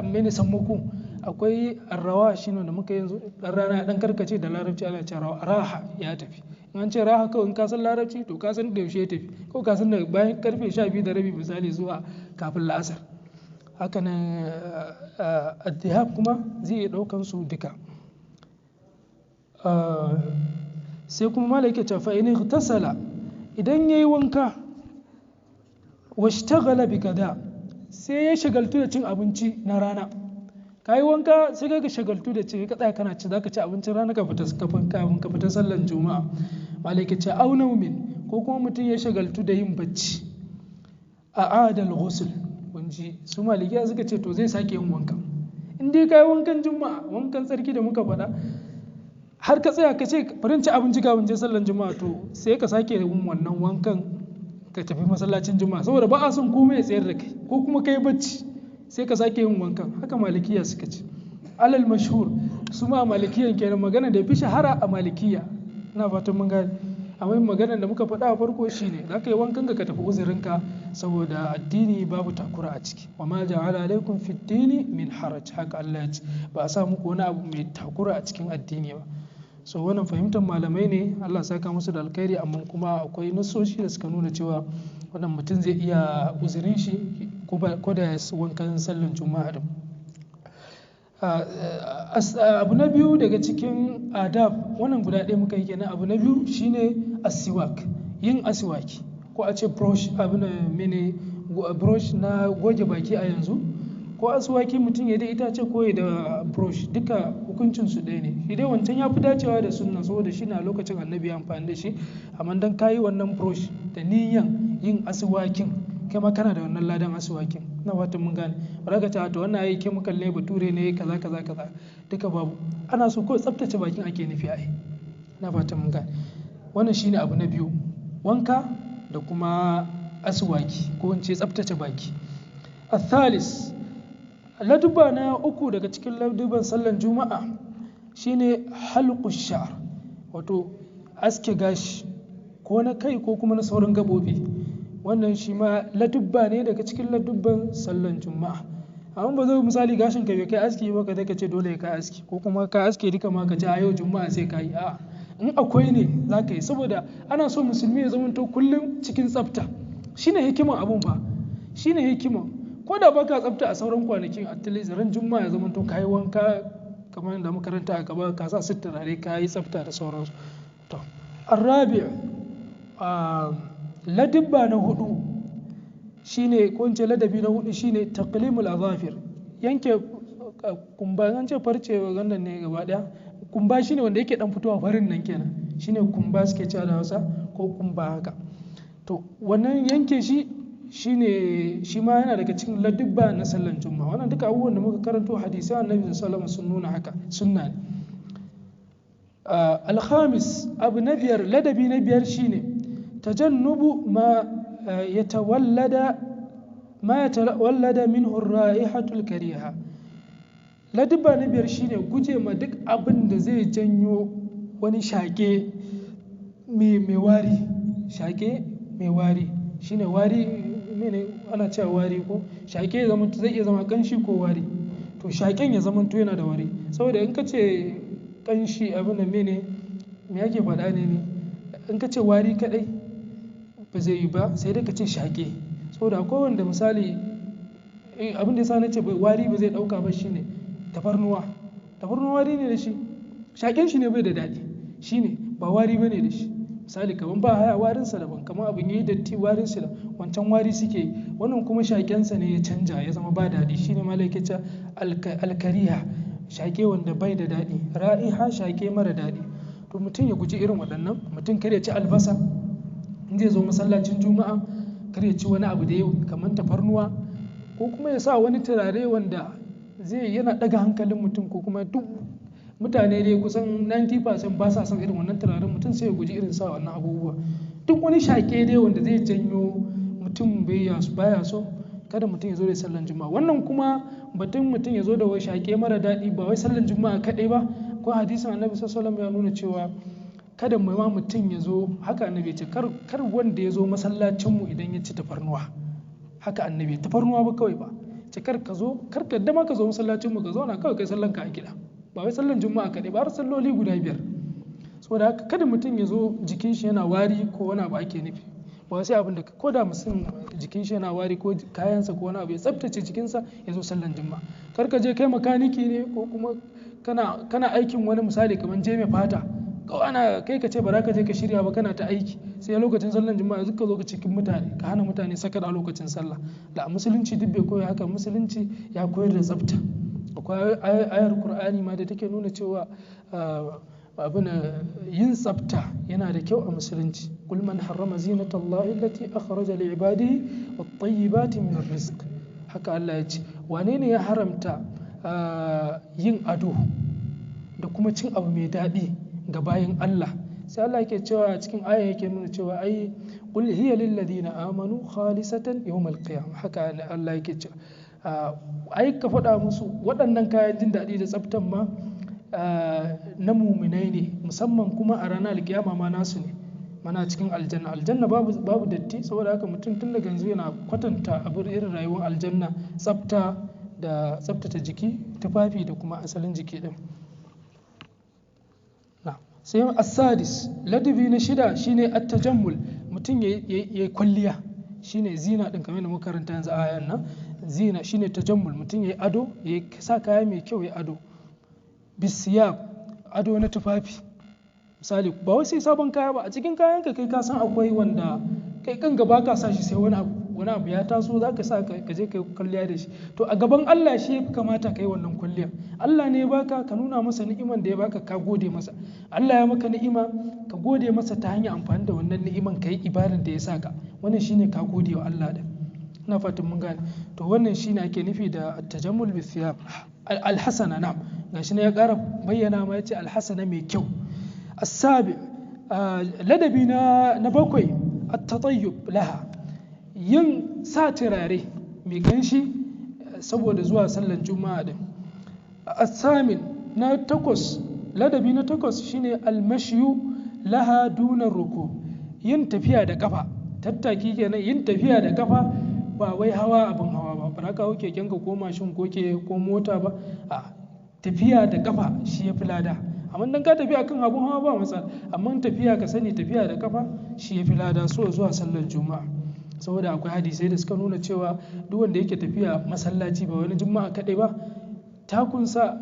mene sammako. Akwai ar-rawa shine da muka yanzu, dan rana dan karkace, da larabci ana cewa raha, ya tafi. In an ce raha kawai, in ka san larabci to ka san da yaushe ya tafi, ko ka san da bayan karfe 12:30 misali zuwa kafin la'asar. Haka nan al-zihab kuma zai iya daukan su duka. Sai kuma malaka ta fa in ightasala, idan yayi wanka, washtaghala bi gada, sai ya shagaltu da cin abinci na rana. Kai wanka sai ka shagaltu da ci, ka tsaya kana ci, zaka ci abincin rana kafin ka fita sallan juma'a. Malaka ce au naumin, ko kuma mutum ya shagaltu da yin bacci, a'adal ghusl, kunji su malikiya suka ce to zai sake yin wanka. In dai kai wankan juma'a, wankan tsarki da muka faɗa, har ka tsaya ka ce bari ci abinci kafin je sallan juma'a, to sai ka sake yin wannan wankan ka tafi masallacin juma'a, saboda ba a son komai ya tsayar da kai, ko kuma kai bacci sai ka sake yin wankan. Haka malikiya suka ce. Alal mashhur, su ma malikiyan kenan, magana da fi shahara a malikiya. Ina fatan mun gane. Amma maganar da muka faɗa a farko shine za ka yi wankan ka tafi uzurinka, saboda addini babu takura a ciki. Wa ma ja'ala alaikum fid dini min haraj, haka Allah ya ce, ba a sa muku wani abu mai takura a cikin addini ba. So wannan fahimtar malamai ne, Allah saka musu da alkhairi, amma kuma akwai nasoshi da suka nuna cewa wannan mutum zai iya uzurin shi ko da wankan sallan juma'a din. Abu na biyu daga cikin adab, wannan guda ɗaya muka yi kenan. Abu na biyu shine asiwak, yin asiwaki, ko a ce brush, brush na goge baki a yanzu, ko asiwaki mutum ya da itace ko ya da brush, duka hukuncin su ɗaya ne. Shi dai wancan ya fi dacewa da sunna, saboda shi na lokacin annabi ya amfani da shi. Amma dan kayi wannan brush da niyan yin asiwakin, kai ma kana da wannan ladan asiwakin. Na fatan mun gane. Ba ka ta wannan ayi chemical ne, bature ne, kaza duka babu. Ana so ko tsaftace bakin ake nufi ai. Na fatan mun gane. Wannan shine abu na biyu, wanka da kuma asiwaki, ko in ce tsaftace baki. Athalis, ladubba na uku daga cikin ladubban sallan juma'a shine halqu sha'r, wato aske gashi, ko na kai ko kuma na sauran gabobi. Wannan shi ma ladubba ne daga cikin ladubban sallan juma'a. Amma ba zai misali gashin ka bai kai aski ba, ka ce dole ka aski, ko kuma ka aske duka ma ka ce a yau juma'a sai ka yi. A'a, in akwai ne za ka yi, saboda ana so musulmi ya zamanto kullum cikin tsafta. Shine hikiman abun fa, shine hikiman. Ko da baka tsafta a sauran kwanakin, at least ran juma'a ya zamanto ka yi wanka kamar yadda makaranta a gaba, ka sa turare, ka yi tsafta da sauransu. To, arabi, ladabba na hudu shine, ko in ce ladabi na hudu shine taqlimul azafir, yanke kumba, an ce farce wannan ne gaba daya, kumba shine wanda yake dan fitowa farin nan kenan, shine kumba suke cewa da Hausa, ko kumba haka. To wannan yanke shi ma yana daga cikin ladubba na sallan juma'a. Wannan duka abubuwan da muka karanto hadisi annabi sallallahu alaihi wasallam sun nuna haka, sunna ne. Alhamis, abu na biyar, ladabi na biyar shine tajannubu ma yatawallada minhu ra'ihatul kariha. Ladubba na biyar shine guje ma duk abin da zai janyo wani shaƙe mai wari. Shaƙe mai wari shine wari, mene ana cewa wari ko shaƙe zai iya zama ƙanshi ko wari. To shaƙen ya zama to yana da wari, saboda in ka ce ƙanshi abin da me yake faɗa ne, in ka ce wari kaɗai ba zai yi ba, sai dai ka ce shaƙe. Saboda akwai wanda misali abin da yasa na ce wari ba zai ɗauka ba shine tafarnuwa wari ne da shi, shaƙen shi ne bai da daɗi, shine ba wari ba ne da shi. Misali kaman ba haya warinsa daban, kamar abin yayi datti warinsa da wancan wari suke yi, wannan kuma shaƙensa ne ya canja ya zama ba daɗi, shine malaka ce alkariha, shaƙe wanda bai da daɗi, ra'iha shaƙe mara daɗi. To mutum ya guji irin waɗannan, mutum kar ya ci albasa in zai zo masallacin juma'a, kar ya ci wani abu da yau kamar tafarnuwa, ko kuma ya sa wani turare wanda yana ɗaga hankalin mutum, ko kuma duk mutane dai kusan 90% ba sa son irin wannan turaren, mutum sai ya guji irin sa wannan abubuwa. Duk wani shaƙe dai wanda zai janyo mutum baya so, kada mutum ya zo da sallan juma'a. Wannan kuma batun mutum ya zo da wai shaƙe mara daɗi ba wai sallan juma'a kaɗai ba, ko hadisin annabi sallallahu alaihi wasallam ya nuna cewa kada mutum ya zo, haka annabi ce kar wanda ya zo masallacinmu idan ya ci tafarnuwa, haka annabi, tafarnuwa ba kawai ba, ce kar ka dama ka zo masallacinmu ka zauna kawai kai sallan ka a gida, ba wai sallan juma'a kaɗai ba, har salloli guda 5. Saboda haka kada mutum ya zo jikin shi yana wari ko wani abu ake nufi, ba sai abin da ko da mutum jikin shi yana wari ko kayansa ko wani abu, ya tsaftace jikinsa ya zo sallan juma'a. Kar ka je kai makaniki ne, ko kuma kana aikin wani misali kamar je mai fata, kai ka ce ba za ka je ka shirya ba, kana ta aiki sai lokacin sallan juma'a zuka zo ka cikin mutane ka hana mutane sakar a lokacin sallah. Da musulunci duk bai koya haka, musulunci ya koyar da tsafta. Akwai ayar Qur'ani ma da take nuna cewa yin tsafta yana da kyau a musulunci. Qul man harrama zinatallahi allati akhraja li ibadihi wat-tayyibati min ar-rizq. Haka Allah ya ce, wane ne ya haramta yin ado da kuma cin abu mai daɗi ga bayin Allah? Sai Allah yake cewa a cikin aya yake nuna cewa ai qul hiya lil ladina amanu khalisatan yawmal qiyamah. Haka Allah yake cewa ai ka faɗa musu waɗannan kayan jin daɗi da tsaftan ma na muminai ne, musamman kuma a ranar alkiyama ma nasu ne, mana cikin aljanna babu datti. Saboda haka mutum tun daga yanzu yana kwatanta abin irin rayuwar aljanna, tsafta da tsaftace jiki, tufafi da kuma asalin jiki din. Sai as-sadis, ladabi na 6 shine at-tajammul, mutum yayi kwalliya, shine zina din kamar da muka karanta yanzu a ayan nan. Zina shine tajammul, mutum yayi ado, ya sa kaya mai kyau, yayi ado. Bisiyab, ado na tufafi, misali ba wai sai sabon kaya ba, a cikin kayanka kai ka san akwai wanda kai kan gaba ka sa shi sai wani abu ya taso za ka sa ka je kai kwalliya da shi. To a gaban Allah shi ya fi kamata ka yi wannan kwalliya. Allah ne ya baka, ka nuna masa ni'iman da ya baka, ka gode masa. Allah ya maka ni'ima, ka gode masa ta hanyar amfani da wannan ni'iman ka yi ibadar da ya saka. Wannan shine ka gode wa Allah da. Ina fatan mun gane. To wannan shine ake nufi da tajammul bi thiyab. Al-hasana, na'am, gashi ne ya ƙara bayyana ma yace al-hasana mai kyau. As-sabi, ladabi na 7, at-tatayyub laha, yin sa turare mai ganshi saboda zuwa sallan juma'a din. As-samin, na 8, ladabi na 8 shine al-mashyu laha duna ruku, yin tafiya da kafa, tattaki kenan, yin tafiya da kafa, ba wai hawa abin hawa ba, ba ka hau kekenka ko mashin ko mota ba, a tafiya da kafa shi ya fi lada. Amma dan ka tafi akan abun hawa ba matsala, amma tafiya ka sani tafiya da kafa shi ya fi lada zuwa sallar juma'a. Saboda akwai hadisai da suka nuna cewa duk wanda yake tafiya masallaci ba wani juma'a kadai ba, takunsa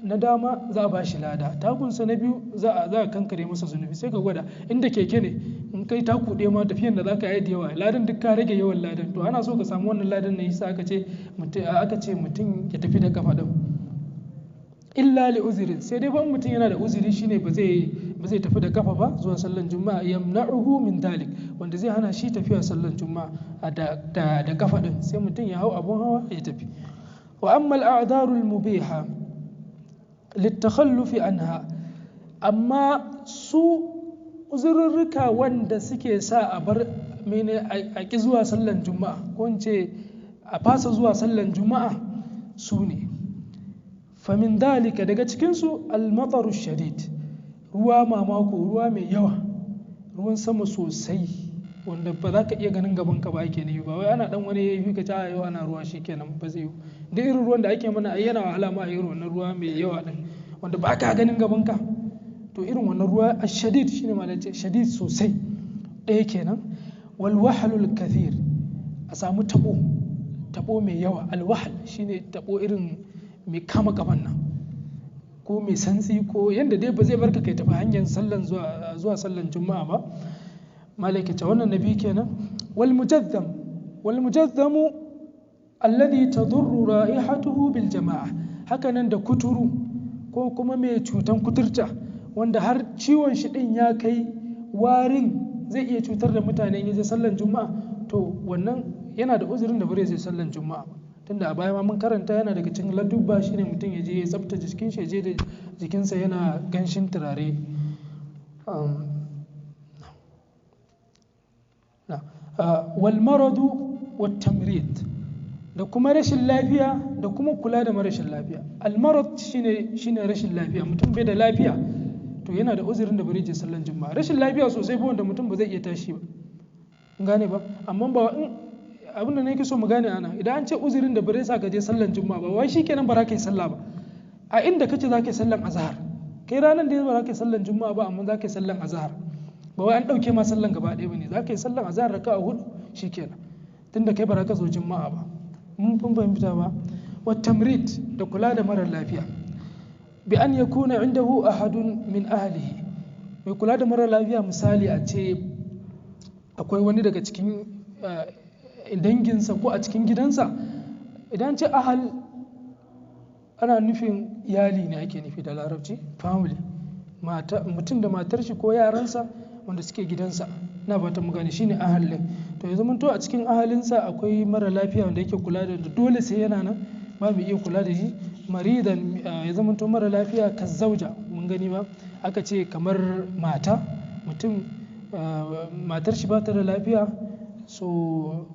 na dama za a ba shi lada, takunsa na biyu za a kankare masa zunubi. Sai ka gwada, inda keke ne in kai taku ɗaya ma tafiyan da za ka yi da yawa, ladan duk ka rage yawan ladan. To ana so ka samu wannan ladan ne, yasa aka ce mutum ya tafi da kafa din. illa li uzrin, sai dai ban mutum yana da uzuri shine ba zai tafi da kafa ba zuwa sallan juma'a, yamna'uhu min dalik, wanda zai hana shi tafiya sallan juma'a da kafa din, sai mutum ya hau abun hawa ya tafi. wa amma al'adaru al-mubiha litakhallufi anha, amma su uzurrurruka wanda suke sa a bar a ki zuwa sallan juma'a, ko in ce a fasa zuwa sallan juma'a, su ne famin dalika, daga cikinsu almataru shadid, ruwa mamako, ruwa mai yawa, ruwan sama sosai wanda ba za ka iya ganin gaban ka ba ake nufi, ba wai ana dan wani yayi ka ta yau ana ruwa shikenan, ba zai yi. da irin ruwan da ake mana ai yana wahala ma a irin wannan ruwa mai yawa din wanda ba ka ganin gaban ka, to irin wannan ruwa ashadid shine ma ce shadid sosai. ɗaya kenan. wal wahlul kathir, a samu tabo mai yawa. alwahal shine tabo irin mai kama gaban nan, ko mai santsi, ko yanda dai ba zai barka kai tafi hanyar sallan zuwa sallan juma'a ba. malaikata wannan nabi kenan. wal mujazzamu alladhi tadurru ra'ihatuhu bil jama'a, hakanan da kuturu ko kuma mai cutan kuturta wanda har ciwon shi din ya kai warin zai iya cutar da mutane in je sallan juma'a, to wannan yana da uzurin da bare zai sallan juma'a ba. tunda a baya ma mun karanta yana daga cikin ladubba shine mutum ya je ya tsaftace jikin shi, ya je da jikinsa yana ganshin turare. wal maradu wat tamrid, da kuma rashin lafiya da kuma kula da marashin lafiya. al marad shine rashin lafiya, mutum bai da lafiya to yana da uzurin da bare je sallan juma'a. rashin lafiya sosai ba wanda mutum ba zai iya tashi ba, gane ba. amma ba abin da nake so mu gane ana, idan an ce uzurin da bare sa ka je sallan juma'a ba wai shikenan ba za ka yi sallah ba. a inda kace za ka yi sallan azhar, kai ranar da ba za ka yi sallan juma'a ba amma za ka yi sallan azhar, ba wai an dauke ma sallan gaba ɗaya bane, za ka yi sallan azhar raka'a 4 shikenan, tunda kai ba za ka zo juma'a ba. mun fahimta ba. wa tamrid, da kula da mara lafiya, bi an yakuna indahu ahadun min ahlihi, mai kula da mara lafiya misali a ce akwai wani daga cikin danginsa ko a cikin gidansa. idan ce ahal ana nufin iyali ne ake nufi da larabci, family, mutum da matar shi ko yaransa wanda suke gidansa, na fata mu gane shine ahal ne. to ya zama to a cikin ahalinsa akwai mara lafiya wanda yake kula da dole sai yana nan, ba mu iya kula da shi. maridan, ya zama to mara lafiya ka zauja, mun gani ba aka ce kamar mutum matar shi ba ta da lafiya, so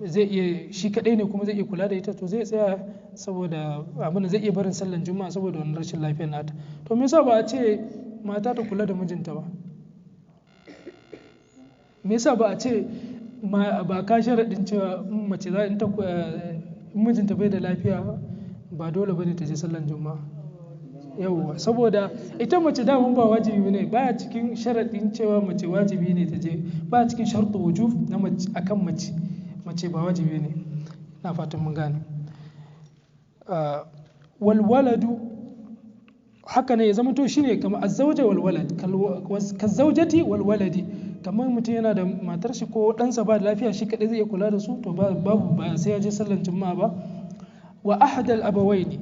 zai iya shi kadai ne kuma zai iya kula da ita, to zai tsaya saboda abin da zai iya barin sallan juma'a saboda wannan rashin lafiyar nata. to me yasa ba a ce mata ta kula da mijinta ba? me yasa ba a ce ba ka sharaɗin cewa mace za in mijinta bai da lafiya ba dole bane ta je sallan juma'a? yawwa, saboda ita mace da ba wajibi ne, baya cikin sharaɗin cewa mace wajibi ne ta je, baya cikin shartu wujub na mace akan mace ba wajibi ne. na fatan mun gane. walwaladu, haka ne ya zama to shine kamar azzauja walwalad, kazaujati walwaladi, kamar mutum yana da matar shi ko ɗansa ba da lafiya shi kaɗai zai iya kula da su, to babu ba sai ya je sallan juma'a ba. wa ahadal abawaini,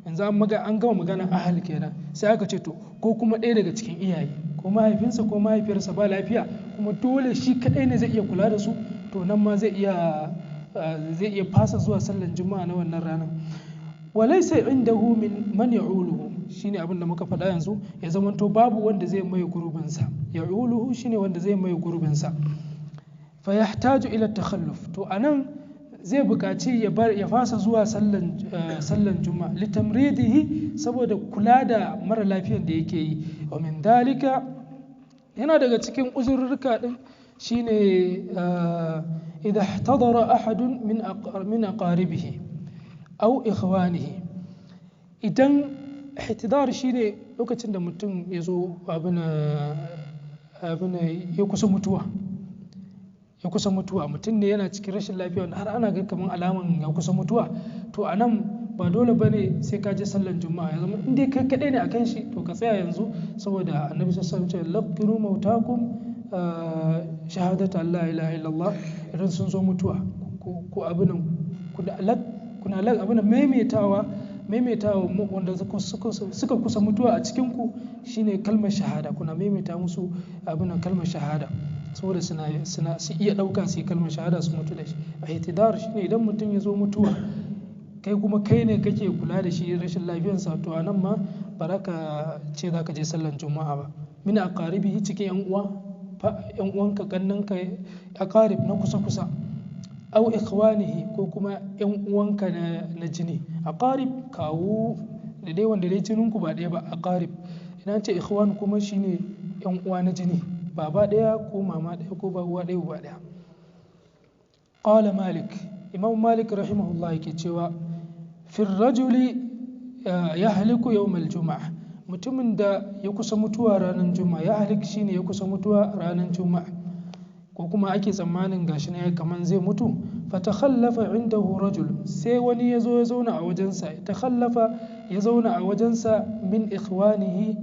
yanzu an gama magana ahal kenan, sai aka ce to ko kuma ɗaya daga cikin iyaye, ko mahaifinsa ko mahaifiyarsa ba lafiya kuma dole shi kaɗai ne zai iya kula da su, to nan ma zai iya fasa zuwa sallan juma'a na wannan ranar. walaysa indahu min man ya'uluhu, shine abin da muka faɗa yanzu, ya zamanto babu wanda zai mai gurbinsa. ya'uluhu shine wanda zai mai gurbinsa. fa yahtaju ila takhalluf, to anan zai buƙaci ya fasa zuwa sallan juma'a litamridihi, saboda kula da mara lafiyar da yake yi. wa min dalika, yana daga cikin uzurruka din shine idha ihtadara ahadun min aqaribihi aw ikhwanihi, idan ihtidar shine lokacin da mutum ya zo abin ya kusa mutuwa, mutum ne yana cikin rashin lafiya wanda har ana ga kamar alaman ya kusa mutuwa, to a nan ba dole bane sai ka je sallan juma'a. ya zama in dai kai kadai ne akan shi, to ka tsaya yanzu, saboda annabi sallallahu alaihi wasallam ya ce laqiru mautakum shahadatu an la ilaha illallah, idan sun zo mutuwa ko abin kuna abin maimaitawa maimaita wanda suka kusa mutuwa a cikinku shine kalmar shahada, kuna maimaita musu abin kalmar shahada saboda su iya ɗauka su yi kalmar shahada su mutu da shi. A ihtidar shine idan mutum ya zo mutuwa kai kuma kai ne kake kula da shi rashin lafiyarsa, to a nan ma ba za ka ce za ka je sallan juma'a ba. Min aqaribihi cikin yan uwanka kannanka aqarib na kusa au ikhwanihi ko kuma yan uwanka na jini. Aqarib kawu da dai wanda dai jininku ba ɗaya ba aqarib. Ina ce ikhwan kuma shine yan uwa na jini, baba ɗaya ko mama ɗaya ko uwa ɗaya uba ɗaya. Qala Malik, Imam Malik rahimahullah yake cewa fi rajuli yahliku yawmal juma'a, mutumin da ya kusa mutuwa ranar juma'a. Ya halik shine ya kusa mutuwa ranar juma'a ko kuma ake tsammanin gashi ne kaman zai mutu. Fatakhallafa indahu rajul, sai wani ya zo ya zauna a wajensa. Takhallafa ya zauna a wajensa min ikhwanihi,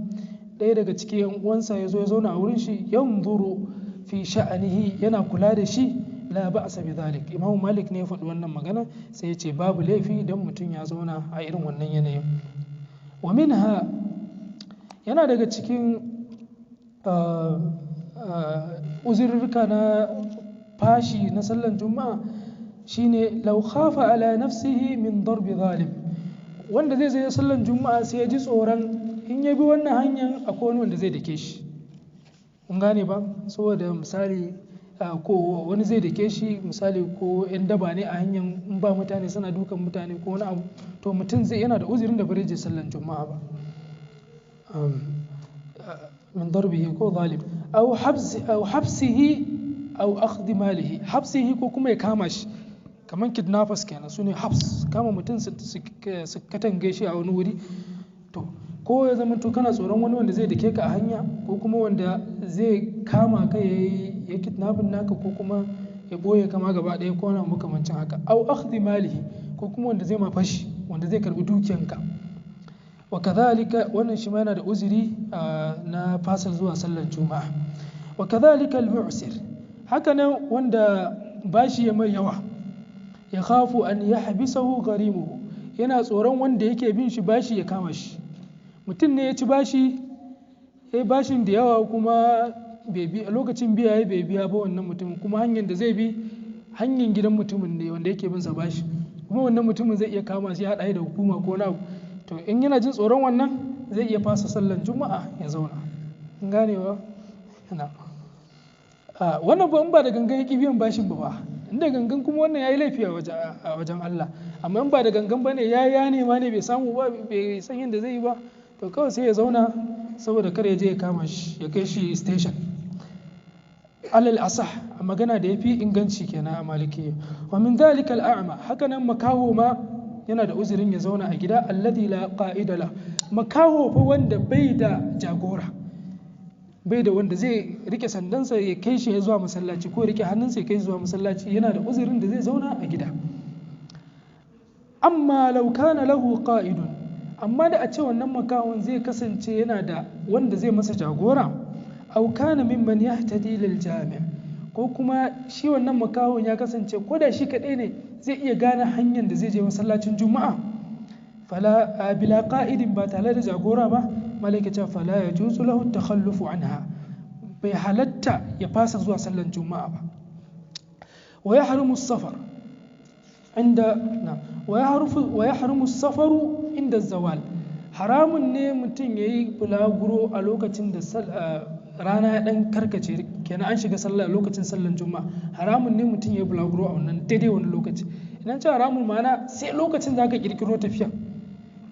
ɗaya daga cikin yan uwansa ya zo ya zauna a wurin shi. Yanzuru fi sha'anihi, yana kula da shi. La ba'sa bi dhalik. Imam Malik ne ya faɗi wannan magana, sai ya ce babu laifi idan mutum ya zauna a irin wannan yanayin. Wa minha, yana daga cikin uzurruka na fashi na sallan juma'a shine law khafa ala nafsihi min darbi zalim, wanda zai zai sallan juma'a sai ya ji tsoron in ya bi wannan hanyar akwai wani wanda zai dake shi. Kun gane ba? Saboda misali ko wani zai dake shi, misali ko yan daba ne a hanyar, in ba mutane suna dukan mutane ko wani abu, to mutum zai yana da uzurin da bare je sallan juma'a ba. من ضربه كو ظالم أو حبسه أو أخذ ماله. حبسه ko kuma ya kama shi, kamar kidnappers kenan, su ne habs, kama mutum su katange shi a wani wuri. To ko ya zama to kana tsoron wani wanda zai dake ka a hanya, ko kuma wanda zai kama ka ya kidnapping naka, ko kuma ya boye kama gaba ɗaya ko wani makamancin haka. Au akhdhi malihi, ko kuma wanda zai ma fashi, wanda zai karbi dukiyanka. Wa kadhalika, wannan shi ma yana da uzuri na fasal zuwa sallar juma'a. Wa kadhalika al-mu'sir, haka nan wanda bashi ya mai yawa, ya khafu an yahbisahu gharimuhu, yana tsoron wanda yake bin shi bashi ya kama shi. Mutum ne ya ci bashi, bashin da yawa kuma a lokacin biya bai biya ba wannan mutumin, kuma hanyar da zai bi hanyar gidan mutumin ne wanda yake bin sa bashi, kuma wannan mutumin zai iya kama shi ya haɗa da hukuma ko na. To in yana jin tsoron wannan zai iya fasa sallan juma'a ya zauna. In ganewa? Wannan ba da gangan yake biyan bashin ba, inda gangan kuma wannan yayi laifi a wajen Allah. Amma in ba da gangan bane ya nema ne bai samu ba, bai san yadda zai yi ba, to kawai sai ya zauna saboda kar ya je ya kama shi ya kai shi station. Alal asah, a magana da yafi inganci kenan a Malikiyya. Wa min dhalika al-a'ma, haka nan makaho ma yana da uzurin ya zauna a gida. Alladhi la qa'ida la, makaho fa wanda bai da jagora, bai da wanda zai rike sandansa ya kai shi zuwa masallaci, ko rike hannunsa ya kai zuwa masallaci, yana da uzurin da zai zauna a gida. Amma law kana lahu qa'idun, amma da a ce wannan makahon zai kasance yana da wanda zai masa jagora. Aw kana mimman yahtadi lil jami', ko kuma shi wannan makahon ya kasance ko da shi kadai ne zai iya gane hanyar da zai je masallacin juma'a. Fala bila qa'idin, ba tare da jagora ba, malaika ce fala yajuzu lahu takhallufu anha, bai halatta ya fasa zuwa sallan juma'a ba. Wa yahrumu as-safar inda wa yahrumu as-safaru inda az-zawal, haramun ne mutum yayi bulaguro a lokacin da rana ya dan karkace, kenan an shiga sallah lokacin sallan juma'a. Haramun ne mutum yayi bulaguro a wannan daidai wani lokaci. Idan ce haramun ma'ana sai lokacin zaka kirkiro tafiya,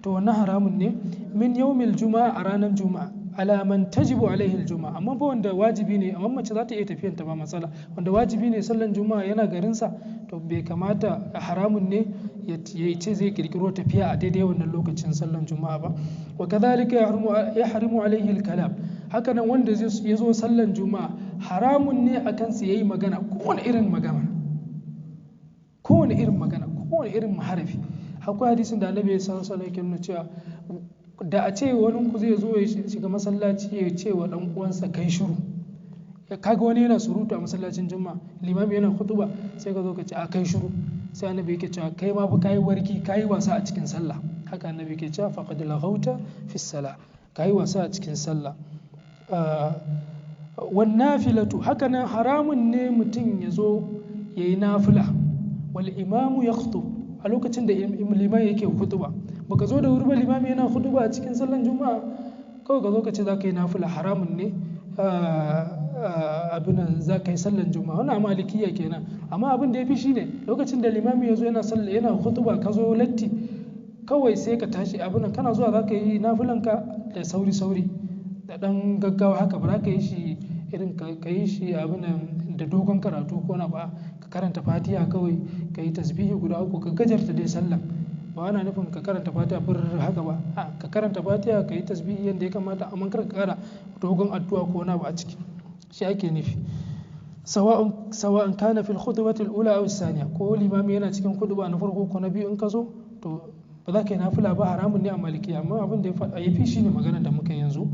to wannan haramun ne. Min yawmil juma'a, a ranar juma'a. Ala man tajibu alaihi al-juma'a, amma ba wanda wajibi ne, amma mace za ta iya tafiyan ta ba matsala. Wanda wajibi ne sallan juma'a yana garinsa, to bai kamata, haramun ne ya ce zai kirkiro tafiya a daidai wannan lokacin sallan juma'a ba. Wa kadhalika yahrimu alaihi al-kalam, haka nan wanda ya zo sallan juma'a haramun ne a kansa yayi magana, kowane irin magana, kowane irin maharafi. Akwai hadisin da Annabi sallallahu alaihi wasallam yake cewa da a ce wani ku zai zo ya shiga masallaci ya ce wa dan uwansa kai shiru, kaga wani yana surutu a masallacin juma'a, limami yana khutba, sai ka zo ka ce a kai shiru, sai Annabi yake cewa kai ma fa kai warki, kai wasa a cikin sallah, haka annabi ke cewa faqad laghauta fi salah, kai wasa a cikin sallah. Wan nafilatu, haka nan haramun ne mutum ya zo ya yi nafila wal imamu ya a lokacin da liman yake hutuba. Baka zo da wuri ba, limami yana hutuba a cikin sallan juma'a, kawai ka zo ka ce za ka yi nafila, haramun ne abinan za ka yi sallan juma'a. Wannan malikiya kenan. Amma abin da ya fi shi ne lokacin da limami ya zo yana hutuba, ka zo latti, kawai sai ka tashi abinan kana zuwa za ka yi nafilanka da sauri-sauri da ɗan gaggawa haka, ba za ka yi shi irin ka yi shi abinan da dogon karatu ko na ba, ka karanta fatiha kawai ka yi tasbihi guda 3 ka gajarta dai sallan. Ba ana nufin ka karanta fatiha haka ba, ka karanta fatiha ka yi tasbihi yadda ya kamata, amma kar ka kara dogon addu'a ko na ba a ciki, shi ake nufi. Sawa'an kana fil khutbati al-ula aw as-thaniya, ko limami yana cikin khutba na farko ko na biyu, in ka zo to ba za ka yi nafila ba, haramun ne a maliki. Amma abin da ya fi shi ne magana da muka yanzu.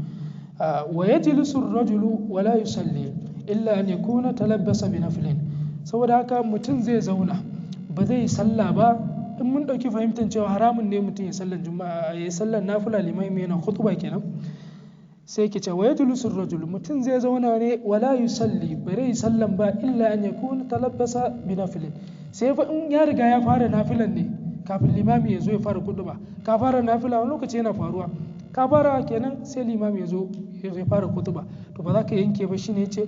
Wa yajlisu ar-rajulu wa la yusalli illa an yakuna talabbasa bi naflin. Saboda haka mutum zai zauna ba zai yi sallah ba, in mun ɗauki fahimtar cewa haramun ne mutum ya sallan juma'a ya sallan nafila limami yana khutba kenan, sai ke cewa yajlisu ar-rajulu, mutum zai zauna ne wala yusalli, bare sallan ba, illa an yakuna talabbasa bi naflin, sai fa in ya riga ya fara nafilan ne kafin limami ya zo ya fara khutba. Ka fara nafila wani lokaci yana faruwa, ka fara kenan sai limami ya zo ya fara khutba, to ba za ka yanke ba, shine yace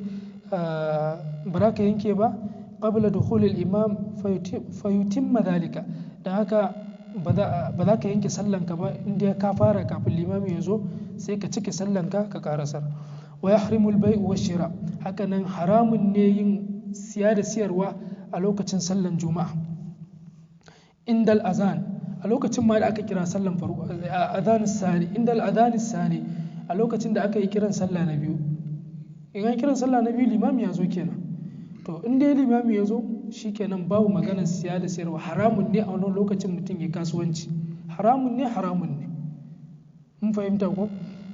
ba za ka yanke ba qabla dukhul al-imam fa yutimma dhalika. Dan haka ba za ka yanke sallanka ba inda ka fara kafin limami ya zo, sai ka cike sallanka ka karasar. Wa yahrimu al-bay'u wash-shira, haka nan haramun ne yin siya da siyarwa a lokacin sallan juma'a. Indal azan, a lokacin ma da aka kira sallan farko, adhan sani, indal adhan sani, a lokacin da aka yi kiran sallah na biyu. In an kiran sallah na biyu limami ya zo kenan, to in dai limami ya zo shi kenan babu maganar siya da siyarwa. Haramun ne a wannan lokacin mutum ya kasuwanci, haramun ne. Mun fahimta ko?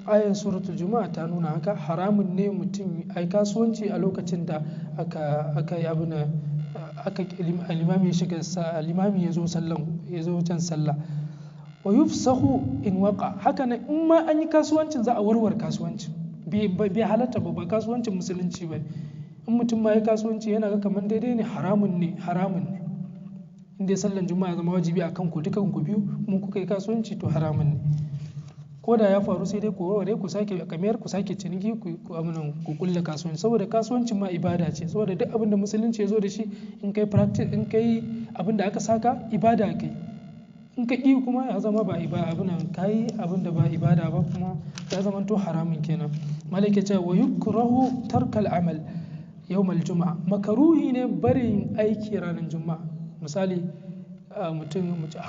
Ayan suratul juma'a ta nuna haka, haramun ne mutum ai kasuwanci a lokacin da aka yi abu na limami ya shiga limami ya zo wajen sallah. Wa yufsahu in waqa, haka nan in ma an yi kasuwancin za a warware kasuwancin, bai halatta ba kasuwancin musulunci ba. In mutum ma ya kasuwanci yana ga kamar daidai ne, haramun ne. In dai sallan juma'a zama wajibi a kanku dukan ku biyu, mun kuka yi kasuwanci to haramun ne. Ko da ya faru sai dai ku warware, ku sake kamar ku sake ciniki, ku kulla kasuwanci, saboda kasuwancin ma ibada ce. Saboda duk abin da musulunci ya zo da shi, in kai practice, in kai abin da aka saka ibada kai, in ka ƙi kuma ya zama ba ibada, abin nan kai abin da ba ibada ba kuma ya zama to haramun kenan. Malaka ce wa yukrahu tarkal amal yawmal juma'a, makaruhi ne barin aiki ranar juma'a. Misali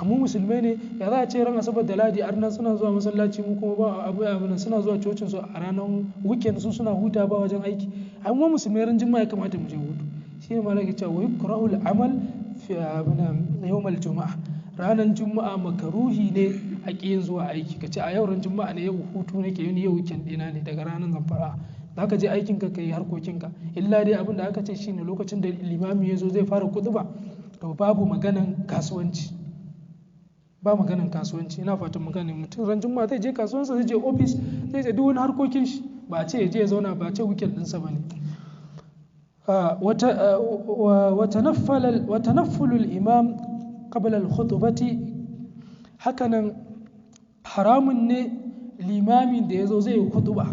mu musulmai ne, ya za a ce ran asabar da ladi arna suna zuwa masallaci, mu kuma ba abin suna zuwa cocin su a ranar weekend, su suna huta ba wajen aiki. Amma musulmai ran juma'a ya kamata mu je hutu. Shine malaka ce wa yukrahu al-amal fi yawmal juma'a, ranar juma'a makaruhi ne a ƙi zuwa aiki. Ka ce a yau ran juma'a ne, yau hutu nake, yau weekend ɗina ne, daga ranar zan fara za ka je aikinka ka yi harkokinka. Illa dai abin da aka ce shine lokacin da limami ya zo zai fara kutuba, to babu maganan kasuwanci, ina fatan magana. Mutum ran juma'a zai je kasuwansa, zai je ofis, zai je duk wani harkokin shi, ba a ce ya je ya zauna, ba a ce weekend ɗinsa ba ne. wa tanaffulul imam qabla al-khutbati, hakanan haramun ne limamin da ya zo zai yi khutba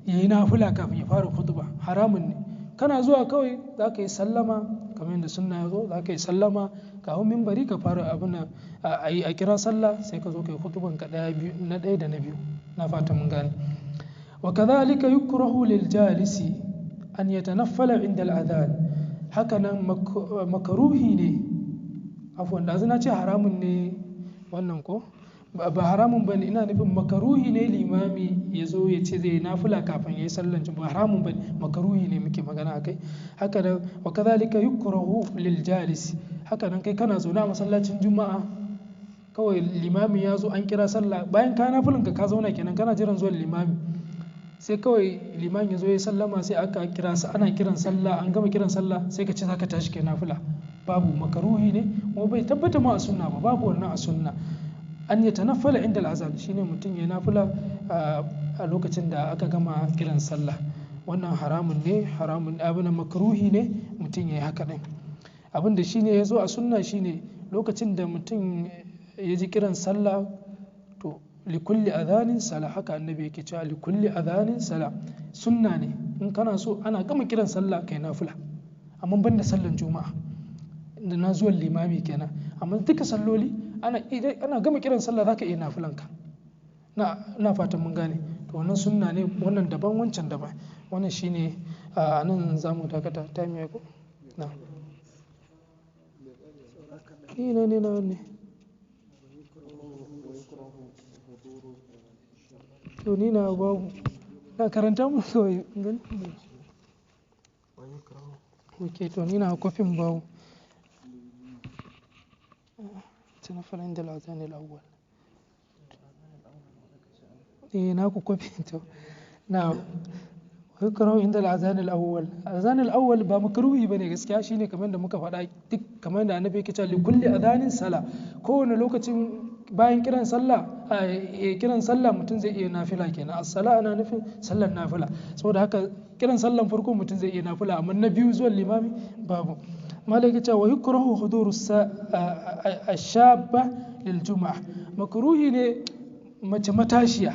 ya yi nafila kafin ya fara khutba, haramun ne. Kana zuwa kawai za ka yi sallama kamar yadda sunna ya zo, za ka yi sallama ka hau minbari ka fara abin a kira sallah, sai ka zo ka yi khutban ka na ɗaya da na biyu. Na fata mun gane. Wa kadhalika yukrahu lil jalisi an yatanaffala inda al-adhan, hakanan makaruhi ne, afwan da na ce haramun ne wannan ko ba haramun bane, ina nufin makaruhi ne limami ya zo ya ce zai nafila kafin ya yi sallan juma'a, haramun bane, makaruhi ne muke magana akai. Haka nan wa kadhalika yukrahu lil jalis, haka nan kai kana zaune a masallacin juma'a, kawai limami ya zo an kira sallah, bayan ka nafilan ka zauna kenan kana jiran zuwan limami, sai kawai limami ya zo ya sallama, sai aka kira ana kiran sallah, an gama kiran sallah, sai ka ce zaka tashi kai nafila, babu, makaruhi ne kuma bai tabbata ma a sunna ba, babu wannan a sunna. an yatanaffala inda al'azan shine mutum ya nafila a lokacin da aka gama kiran sallah. Wannan haramun ne, abin makruhi ne mutum ya yi haka ɗin. Abin da shine ya zo a sunna shine lokacin da mutum ya ji kiran sallah to likulli adhanin sala, haka annabi yake cewa likulli adhanin sala. Sunna ne in kana so ana gama kiran sallah kai nafila, amma ban da sallan juma'a da na zuwan limami kenan. Amma duka salloli ana gama kiran sallah zaka iya nafilanka. na fatan mun gane. To wannan sunna ne, wannan daban wancan daban. Wannan shine a nan za mu dakata time ya ko na ina ne na wanne to ni na babu na karanta mu kawai ok to ni na kofin babu تنفل عند الأذان الأول ناكو كوفي تو نعم يكره عند الأذان الأول. الأذان الأول ba makruhi bane gaskiya, shine kamar da muka faɗa duk kamar da annabi yake cewa li kulli adhanin sala, kowane lokacin bayan kiran sallah mutum zai iya nafila kenan. As-sala ana nufin sallar nafila, saboda haka kiran sallan farko mutum zai iya nafila, amma na biyu zuwan limami babu. malai yake cewa yukrahu huduru ash-shabba lil juma'a, makruhi ne mace matashiya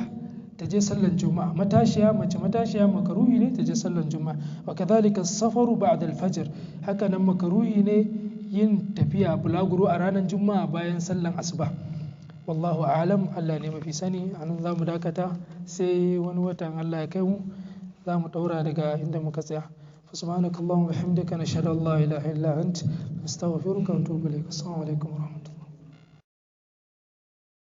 ta je sallan juma'a. mace matashiya makruhi ne ta je sallan juma'a. wa kadhalika as-safaru ba'da al-fajr, haka nan makruhi ne yin tafiya bulaguro a ranar juma'a bayan sallan asuba. wallahu a'lam, Allah ne mafi sani. anan zamu dakata sai wani watan Allah ya kai mu zamu daura daga inda muka tsaya. سبحانك اللهم وبحمدك نشهد ان لا اله الا انت نستغفرك ونتوب اليك. السلام عليكم ورحمه الله.